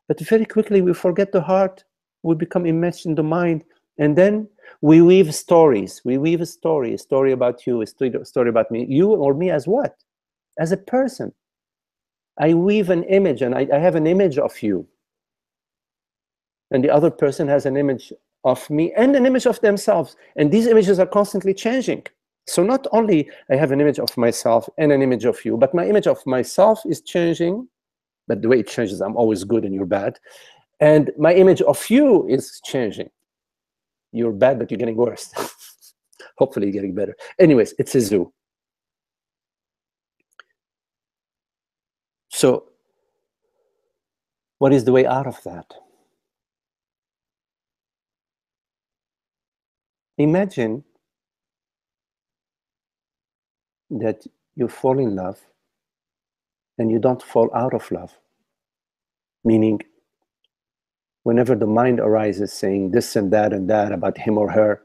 But very quickly we forget the heart. We become immersed in the mind, and then we weave stories. We weave a story about you, a story about me. You or me as what? As a person. I weave an image, and I have an image of you. And the other person has an image of me and an image of themselves. And these images are constantly changing. So not only I have an image of myself and an image of you, but my image of myself is changing. But the way it changes, I'm always good and you're bad. And my image of you is changing. You're bad, but you're getting worse. Hopefully you're getting better. Anyways, it's a zoo. So what is the way out of that? Imagine that you fall in love and you don't fall out of love. Meaning, whenever the mind arises saying this and that about him or her,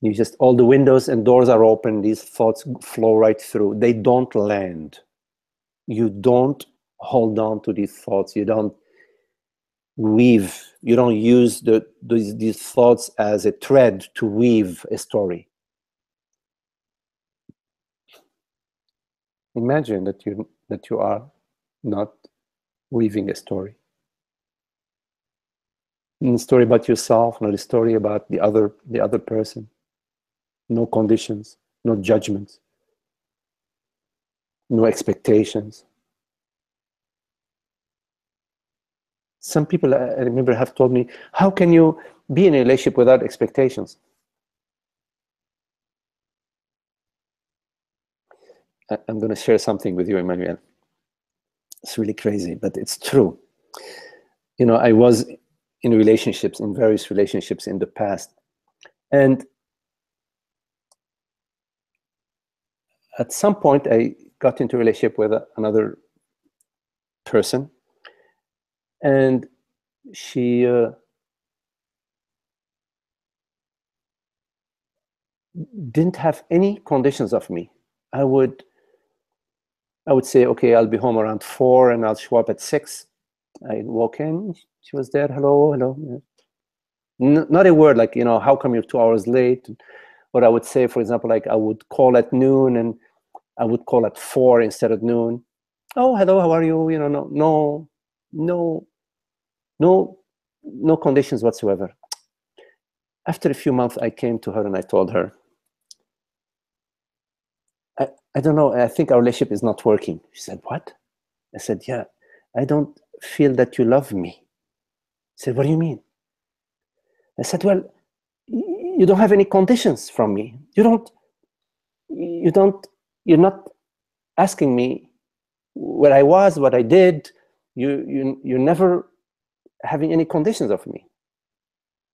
you just, all the windows and doors are open, these thoughts flow right through. They don't land. You don't hold on to these thoughts. You don't weave. You don't use these thoughts as a thread to weave a story. Imagine that you are not weaving a story. Not a story about yourself, not a story about the other person. No conditions, no judgments, no expectations. Some people, I remember, have told me, how can you be in a relationship without expectations? I'm going to share something with you, Emmanuel. It's really crazy, but it's true. You know, I was in various relationships in the past. And at some point, I got into a relationship with another person. And she didn't have any conditions of me. I would say, okay, I'll be home around 4 and I'll show up at 6. I'd walk in, she was there, hello. Not a word like, how come you're 2 hours late? Or I would say, for example, like I would call at noon and I would call at 4 instead of noon. Oh, hello, how are you? No conditions whatsoever. After a few months, I came to her and I told her, I don't know, I think our relationship is not working. She said, what? I said, yeah, I don't feel that you love me. She said, what do you mean? I said, well, you don't have any conditions from me. You're not asking me where I was, what I did. You're never having any conditions of me.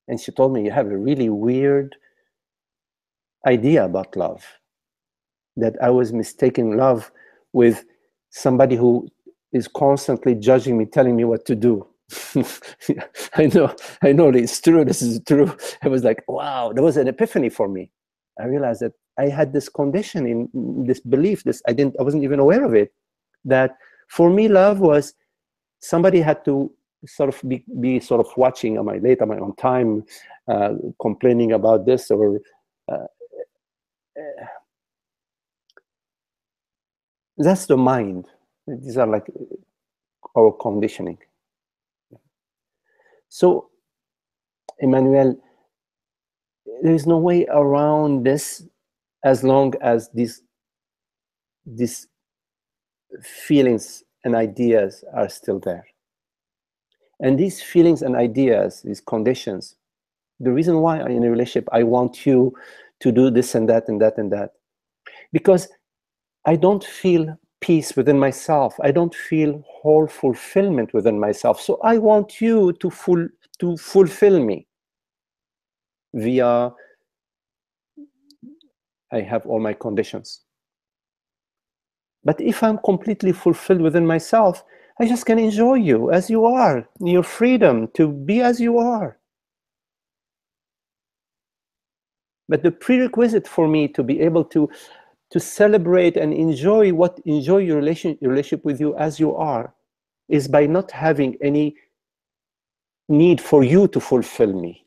And she told me, you have a really weird idea about love. That I was mistaking love with somebody who is constantly judging me, telling me what to do. I know it's true. This is true. I was like, wow, there was an epiphany for me. I realized that I had this condition, in this belief, I wasn't even aware of it, that for me, love was somebody had to sort of be sort of watching, am I late, am I on time, complaining about this, or that's the mind. These are like our conditioning. So, Emmanuel, there is no way around this as long as these feelings and ideas are still there. And these feelings and ideas, these conditions, the reason why in a relationship I want you to do this and that and that and that, because I don't feel peace within myself. I don't feel whole fulfillment within myself. So I want you to fulfill me via, I have all my conditions. But if I'm completely fulfilled within myself, I just can enjoy you as you are, your freedom to be as you are. But the prerequisite for me to be able to celebrate and enjoy your relationship with you as you are is by not having any need for you to fulfill me.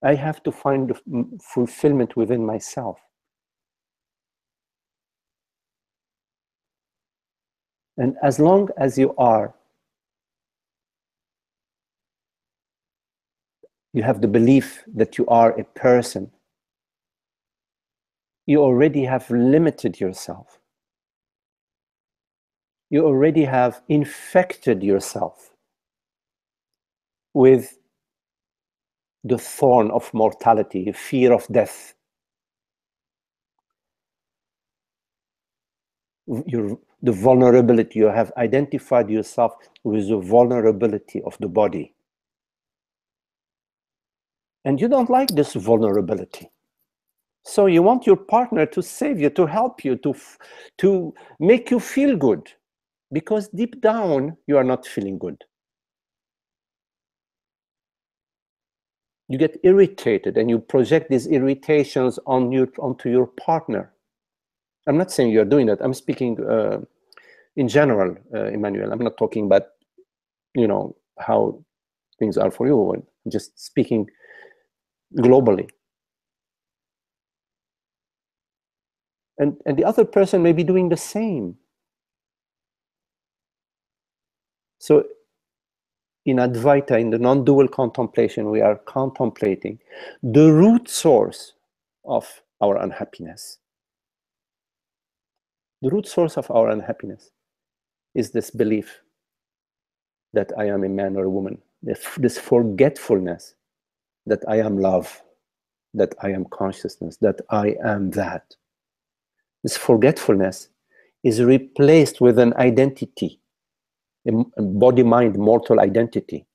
I have to find the fulfillment within myself. And as long as you have the belief that you are a person, you already have limited yourself. You already have infected yourself with the thorn of mortality, the fear of death. The vulnerability, you have identified yourself with the vulnerability of the body. And you don't like this vulnerability. So you want your partner to save you, to help you, to make you feel good. Because deep down, you are not feeling good. You get irritated and you project these irritations onto your partner. I'm not saying you're doing that. I'm speaking in general, Emmanuel. I'm not talking about, how things are for you. I'm just speaking globally. And the other person may be doing the same. So in Advaita, in the non-dual contemplation, we are contemplating the root source of our unhappiness. The root source of our unhappiness is this belief that I am a man or a woman, this forgetfulness that I am love, that I am consciousness, that I am that. This forgetfulness is replaced with an identity, a body-mind mortal identity.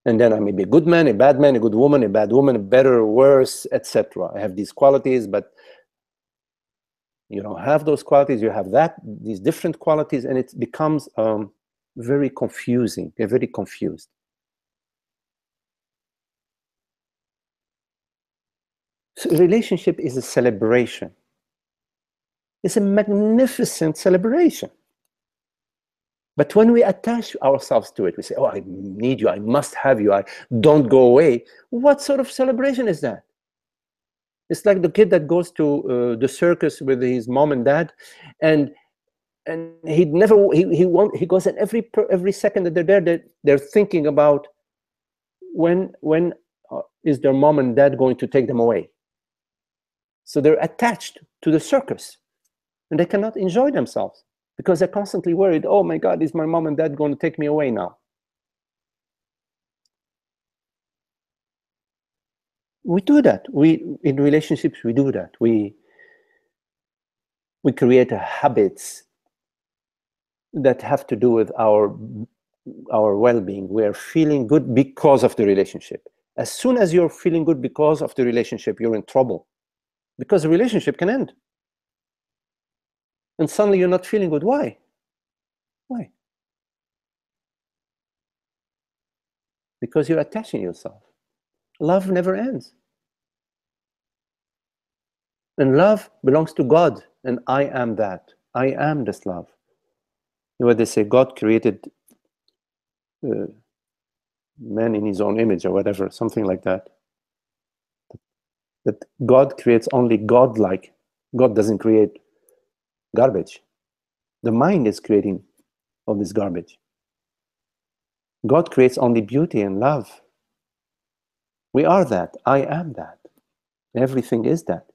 And then I may be a good man, a good woman, a bad woman, a better or worse, etc. I have these qualities, but you don't have those qualities, you have these different qualities, and it becomes very confusing, very confused. So a relationship is a celebration. It's a magnificent celebration. But when we attach ourselves to it, we say, oh, I need you, I must have you, I don't go away. What sort of celebration is that? It's like the kid that goes to the circus with his mom and dad, and he goes, and every second that they're there, they're thinking about when is their mom and dad going to take them away. So they're attached to the circus, and they cannot enjoy themselves because they're constantly worried, oh my God, is my mom and dad going to take me away now? We do that. In relationships, we do that. We create habits that have to do with our well-being. We are feeling good because of the relationship. As soon as you're feeling good because of the relationship, you're in trouble, because the relationship can end. And suddenly you're not feeling good. Why? Why? Because you're attaching yourself. Love never ends. And love belongs to God, and I am that. I am this love. You know what they say, God created man in his own image or whatever, something like that. That God creates only God-like. God doesn't create garbage. The mind is creating all this garbage. God creates only beauty and love. We are that. I am that. Everything is that.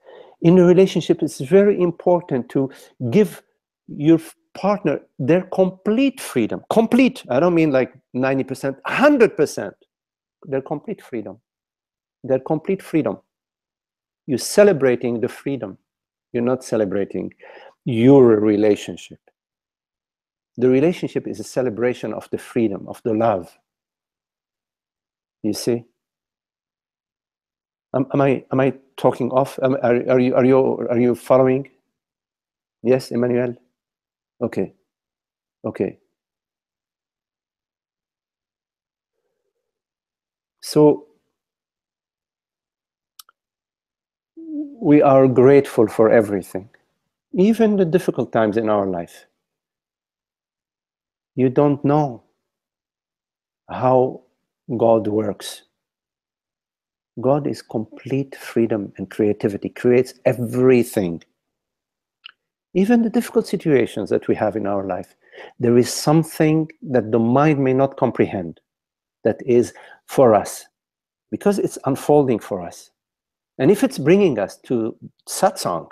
In a relationship, it's very important to give your partner, their complete freedom, complete, I don't mean like 90%, 100%, their complete freedom, their complete freedom. You're celebrating the freedom. You're not celebrating your relationship. The relationship is a celebration of the freedom, of the love. You see? Am I talking off? Are you following? Yes, Emmanuel? Okay. Okay. So we are grateful for everything, even the difficult times in our life. You don't know how God works. God is complete freedom and creativity, creates everything. Even the difficult situations that we have in our life, there is something that the mind may not comprehend that is for us, because it's unfolding for us. And if it's bringing us to satsang,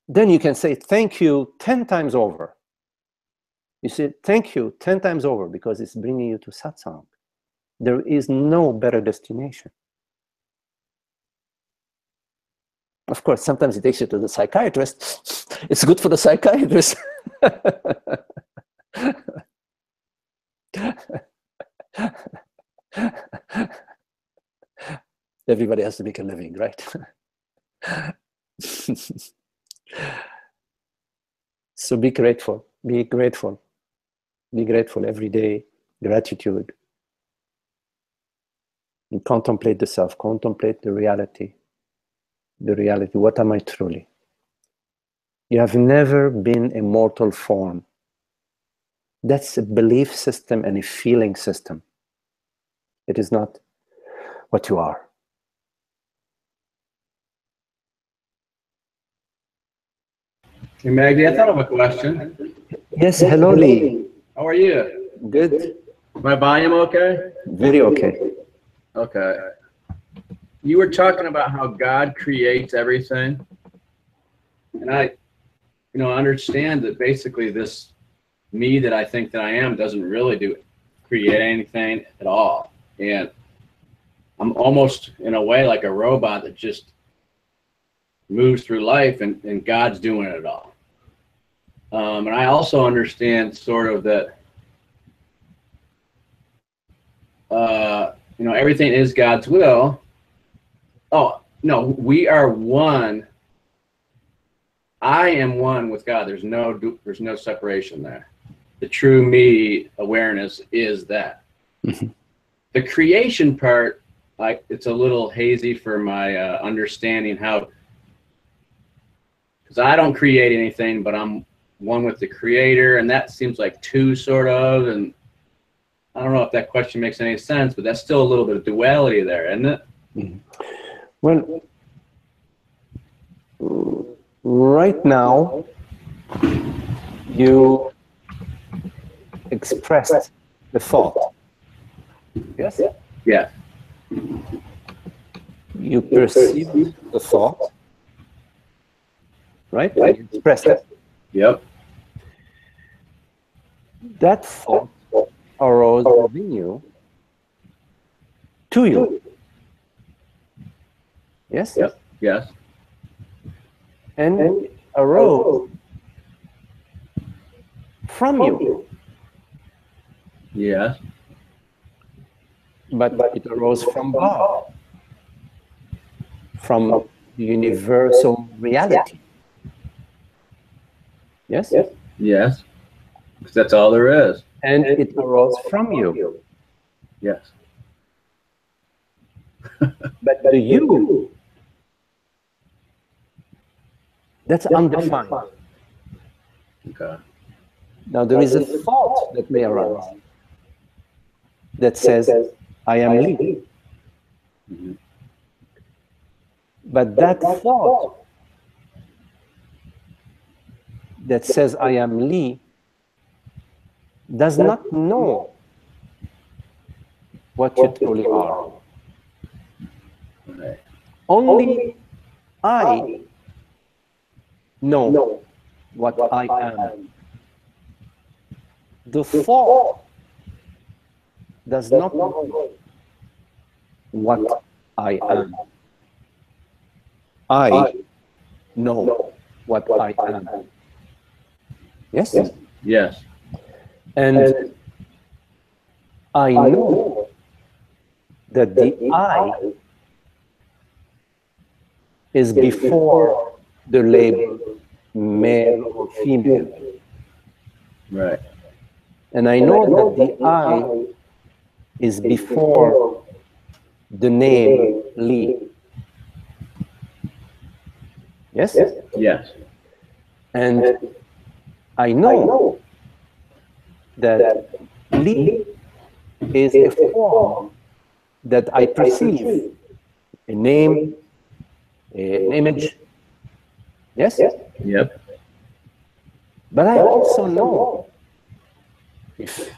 then you can say thank you 10 times over. You say thank you 10 times over because it's bringing you to satsang. There is no better destination. Of course, sometimes it takes you to the psychiatrist. It's good for the psychiatrist. Everybody has to make a living, right? So be grateful, be grateful, be grateful every day, gratitude. And contemplate the self, contemplate the reality. The reality, what am I truly? You have never been a mortal form. That's a belief system and a feeling system. It is not what you are. Hey, Maggie, I thought of a question. Yes, hello, Lee. How are you? Good. My volume okay? Very okay. Okay. You were talking about how God creates everything. And I, understand that basically this me that I think that I am doesn't really create anything at all. And I'm almost in a way like a robot that just moves through life and God's doing it all. And I also understand sort of that, everything is God's will. Oh, no, we are one. I am one with God. There's no separation there. The true me awareness is that. Mm-hmm. The creation part, it's a little hazy for my understanding how, because I don't create anything, but I'm one with the creator, and that seems like two sort of, and I don't know if that question makes any sense, but that's still a little bit of duality there, isn't it? Mm-hmm. Well, right now, you expressed the thought. Yes? Yeah. You perceived the thought, right? You expressed it. Yep. That thought arose within you, to you. Yes? Yep. Yes. And it arose from you. Yes. But it arose from God, from universal reality. Yes? Yes. Because that's all there is. And it arose from you. Yes. But the you, that's undefined. Okay. Now there is a thought that may arise that says, I am Lee. Mm-hmm. But that thought that says, I am Lee, does not know what you truly are. Right. Only I know what I am. the thought does not know what I am. I know what I am. Yes? Yes. And I know that the I is before the label male or female. Right. And I know that the I is before the name Lee. Yes? Yes. And I know that Lee is a form that I perceive, a name, an image. Yes? Yep. But I also know, if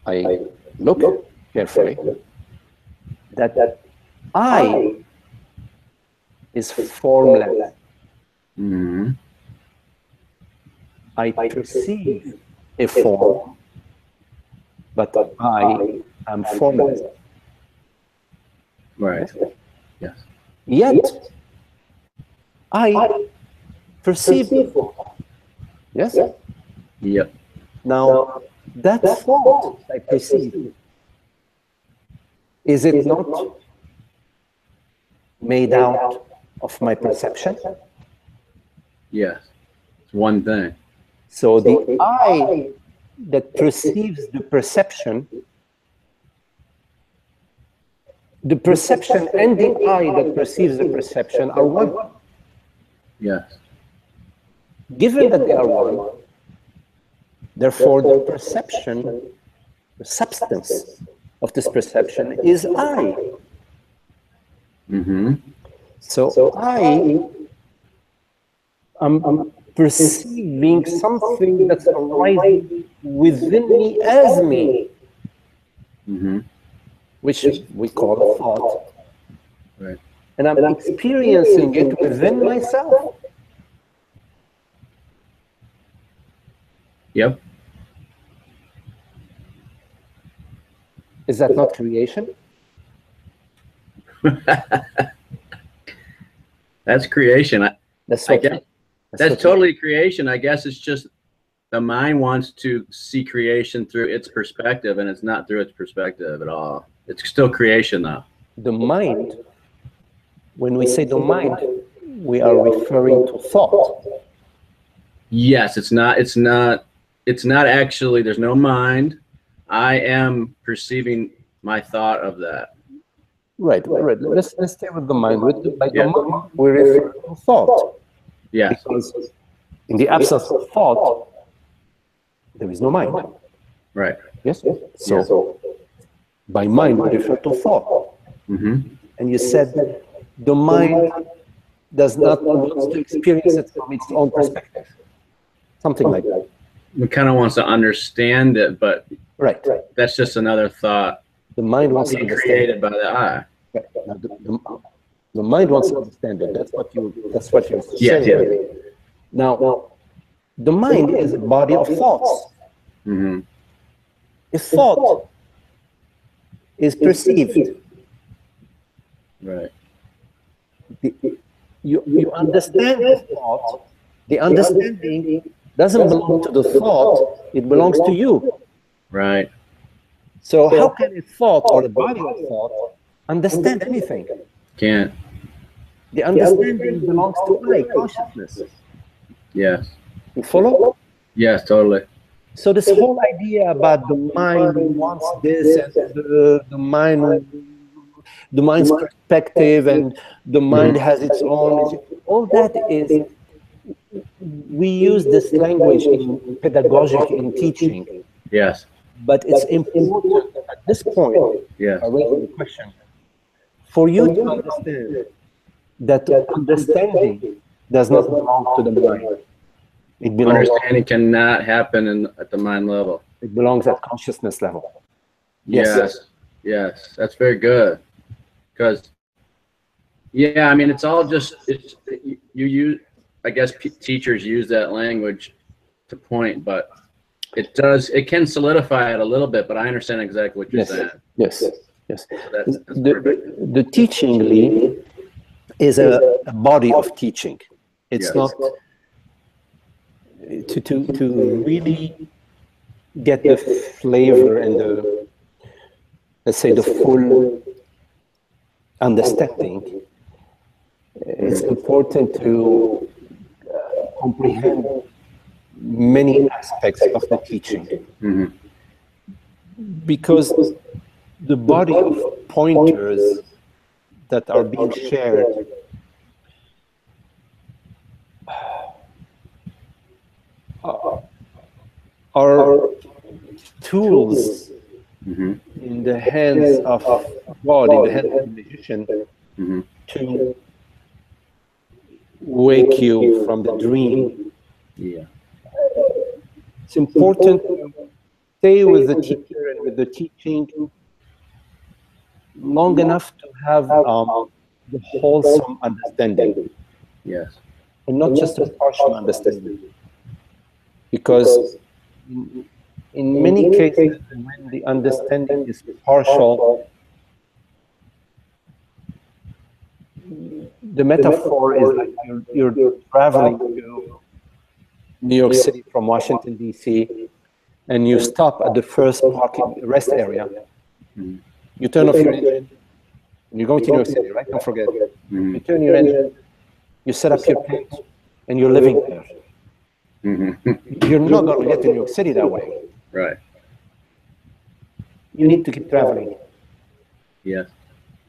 I look carefully, that I is formless. Mm-hmm. I perceive a form, but I am formless. Right. Yes. Yet, I perceive the form. Yes? Yep. Now, that thought I perceive, is it not made out of my perception? Yes. It's one thing. So the I that perceives the perception and the I that perceives the perception are one. Yes. Given that they are one, therefore the perception, the substance of this perception is I. Mm-hmm. So I am perceiving something that's arising within me as me, Mm-hmm. which we call thought. Right. And I'm experiencing it within myself. Yep. Is that not creation? That's creation. That's I what, guess that's totally creation. I guess it's just the mind wants to see creation through its perspective, and it's not through its perspective at all. It's still creation, though. the mind. When we say the mind, we are referring to thought. Yes, it's not actually, there's no mind. I am perceiving my thought of that. Right. Let's stay with the mind. By the Yeah. mind, we refer to thought. Yes. Because in the absence of thought, there is no mind. Right. Yes? So, by mind, we refer to thought. Mm-hmm. And you said the mind does not want to experience it from its own perspective. Something like that. It kind of wants to understand it, but Right. that's just another thought The mind wants to being understand. created by the eye. Right. Now, the mind wants to understand it. That's what you're Yes, saying. yes. Now, the mind is a body of thoughts. Mm-hmm. A thought is perceived. Right. You understand the thought. The understanding doesn't belong to the thought. It belongs to you. Right. So how can a thought or a body of thought understand anything? Can't. The understanding belongs to I, consciousness. Yes. You follow? Yes, totally. So this whole idea about the mind wants this and the mind's perspective and the mind has its own, all that is, we use this language in pedagogic, in teaching, Yes. but it's important at this point, Yes. I raise the question, for you to understand that understanding does not belong to the mind. It belongs, Understanding cannot happen at the mind level. it belongs at consciousness level. Yes. Yes. That's very good. Because, yeah, I mean, it's all just, you use, I guess teachers use that language to point, but it does. It can solidify it a little bit, but I understand exactly what you're saying. Yes. Yes. So that's perfect. The teaching, Lee, is a body of teaching. It's Yes. not to really get the flavor and the, let's say, the full understanding. It's important to comprehend many aspects of the teaching, because the body of pointers that are being shared are tools in the hands of God, in the hands of the magician, to wake you from the dream. Yeah. It's important to stay with the teacher and with the teaching long enough to have the wholesome understanding. Yes. And not just a partial understanding. Because in many cases, when the understanding is partial, the metaphor is like you're traveling to New York City from Washington, D.C., and you stop at the first parking rest area. You turn off your engine, and you're going to New York City, right? Don't forget. You turn your engine, you set up your tent, and you're living there. You're not going to get to New York City that way. Right. You need to keep traveling. Yes.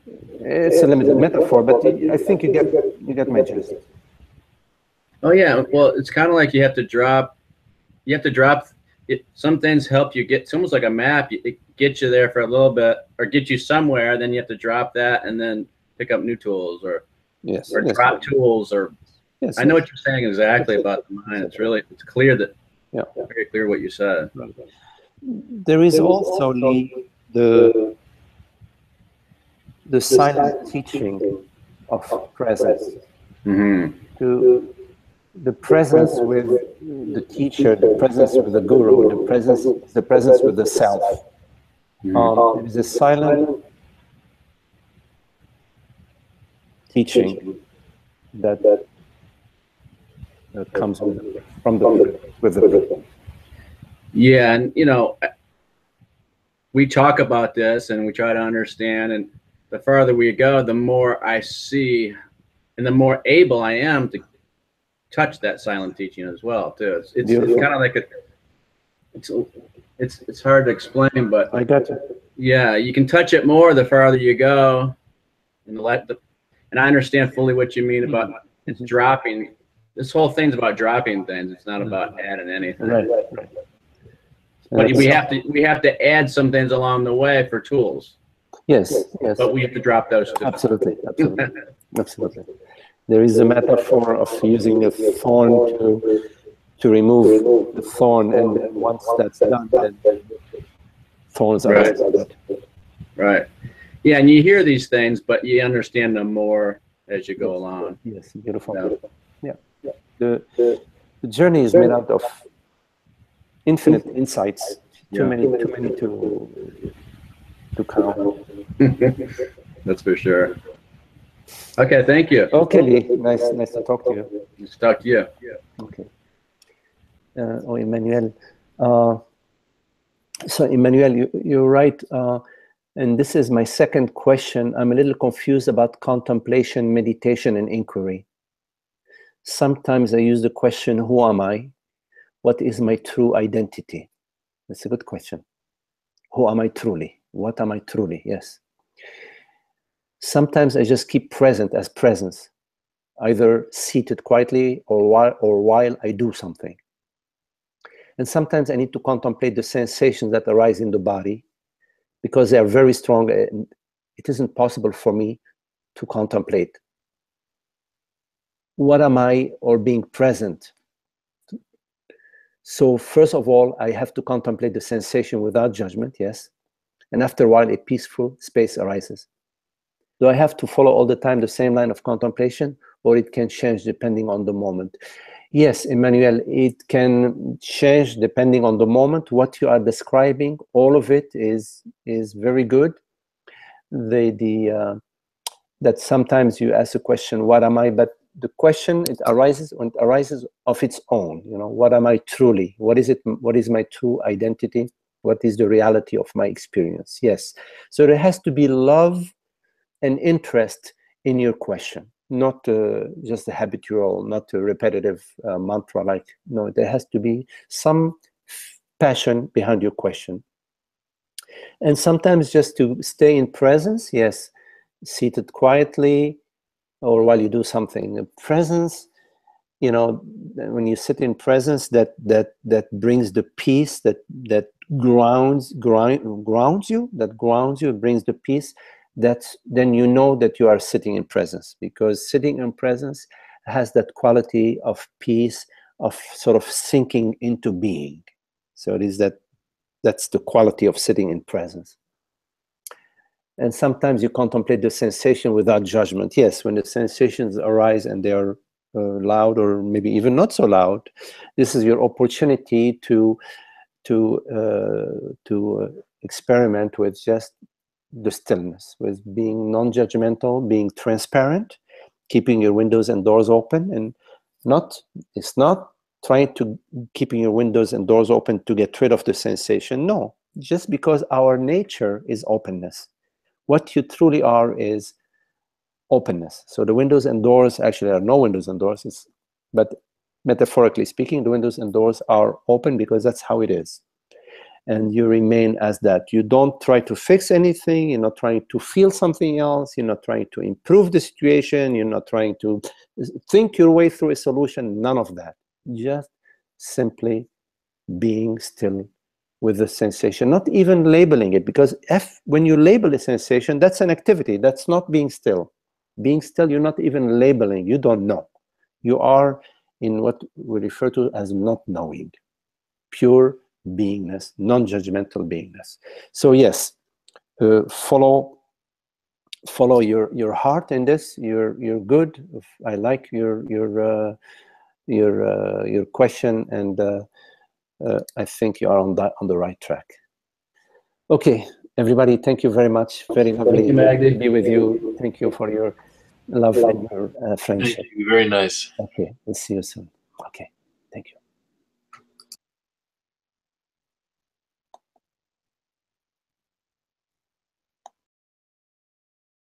It's a limited metaphor, but I think you get my gist. Oh yeah. Well, it's kind of like you have to drop it. Some things help you get. It's almost like a map. It gets you there for a little bit, or get you somewhere. Then you have to drop that, and then pick up new tools, or drop tools, or. Yes, I know what you're saying exactly about the mind. It's clear that, very clear what you said. There is also, Lee, the silent teaching of presence. To the presence with the teacher, the presence with the guru, the presence with the self. There is a silent teaching that comes from the victim. Yeah, and we talk about this and we try to understand, and the farther we go, the more I see, and the more able I am to touch that silent teaching as well. Too. It's kind of like it's hard to explain, but I got you. Yeah, you can touch it more the farther you go, and I understand fully what you mean about it's dropping. This whole thing's about dropping things. It's not about adding anything. Right. But we have to add some things along the way for tools. Yes. But we have to drop those too. Absolutely. There is a metaphor of using a thorn to remove the thorn, and then once that's done, then thorns are removed. Right. Yeah, and you hear these things, but you understand them more as you go along. Yes, beautiful. Yeah. The journey is made out of infinite insights. Too many to count. That's for sure. Okay, thank you. Okay, Lee. Nice to talk to you. Nice to talk to you. Okay. Emmanuel. So, Emmanuel, you're right. And this is my second question. I'm a little confused about contemplation, meditation, and inquiry. Sometimes I use the question, who am I? What is my true identity? That's a good question. Who am I truly? What am I truly? Yes. Sometimes I just keep present as presence, either seated quietly or while I do something. And sometimes I need to contemplate the sensations that arise in the body, because they are very strong. And it isn't possible for me to contemplate. What am I, or being present? So first of all, I have to contemplate the sensation without judgment, yes. And after a while, a peaceful space arises. Do I have to follow all the time the same line of contemplation, or it can change depending on the moment? Yes, Emmanuel, it can change depending on the moment. What you are describing, all of it is very good. That sometimes you ask a question, what am I? But the question, it arises when it arises of its own. You know, what am I truly? What is it? What is my true identity? What is the reality of my experience? Yes. So there has to be love and interest in your question, not just a habitual, not a repetitive mantra. Like, no, there has to be some passion behind your question. And sometimes just to stay in presence, yes, seated quietly, or while you do something. Presence, you know, when you sit in presence, that brings the peace, that grounds you, brings the peace. Then you know that you are sitting in presence, because sitting in presence has that quality of peace, of sort of sinking into being. So it is that's the quality of sitting in presence. And sometimes you contemplate the sensation without judgment. Yes, when the sensations arise and they are loud, or maybe even not so loud, this is your opportunity to experiment with just the stillness, with being non-judgmental, being transparent, keeping your windows and doors open, and it's not trying to keeping your windows and doors open to get rid of the sensation. No, just because our nature is openness. What you truly are is openness. So the windows and doors actually are no windows and doors, but metaphorically speaking, the windows and doors are open because that's how it is. And you remain as that. You don't try to fix anything. You're not trying to feel something else. You're not trying to improve the situation. You're not trying to think your way through a solution. None of that. Just simply being still with the sensation, not even labeling it, because when you label a sensation, that's an activity. That's not being still. Being still, you're not even labeling. You don't know. You are in what we refer to as not knowing. Pure beingness, non-judgmental beingness. So yes, follow your heart in this. You're good. I like your question, and I think you are on the right track. Okay, everybody, thank you very much. Very lovely to be with you. Thank you for your love and your friendship. Thank you. Very nice. Okay, we'll see you soon. Okay.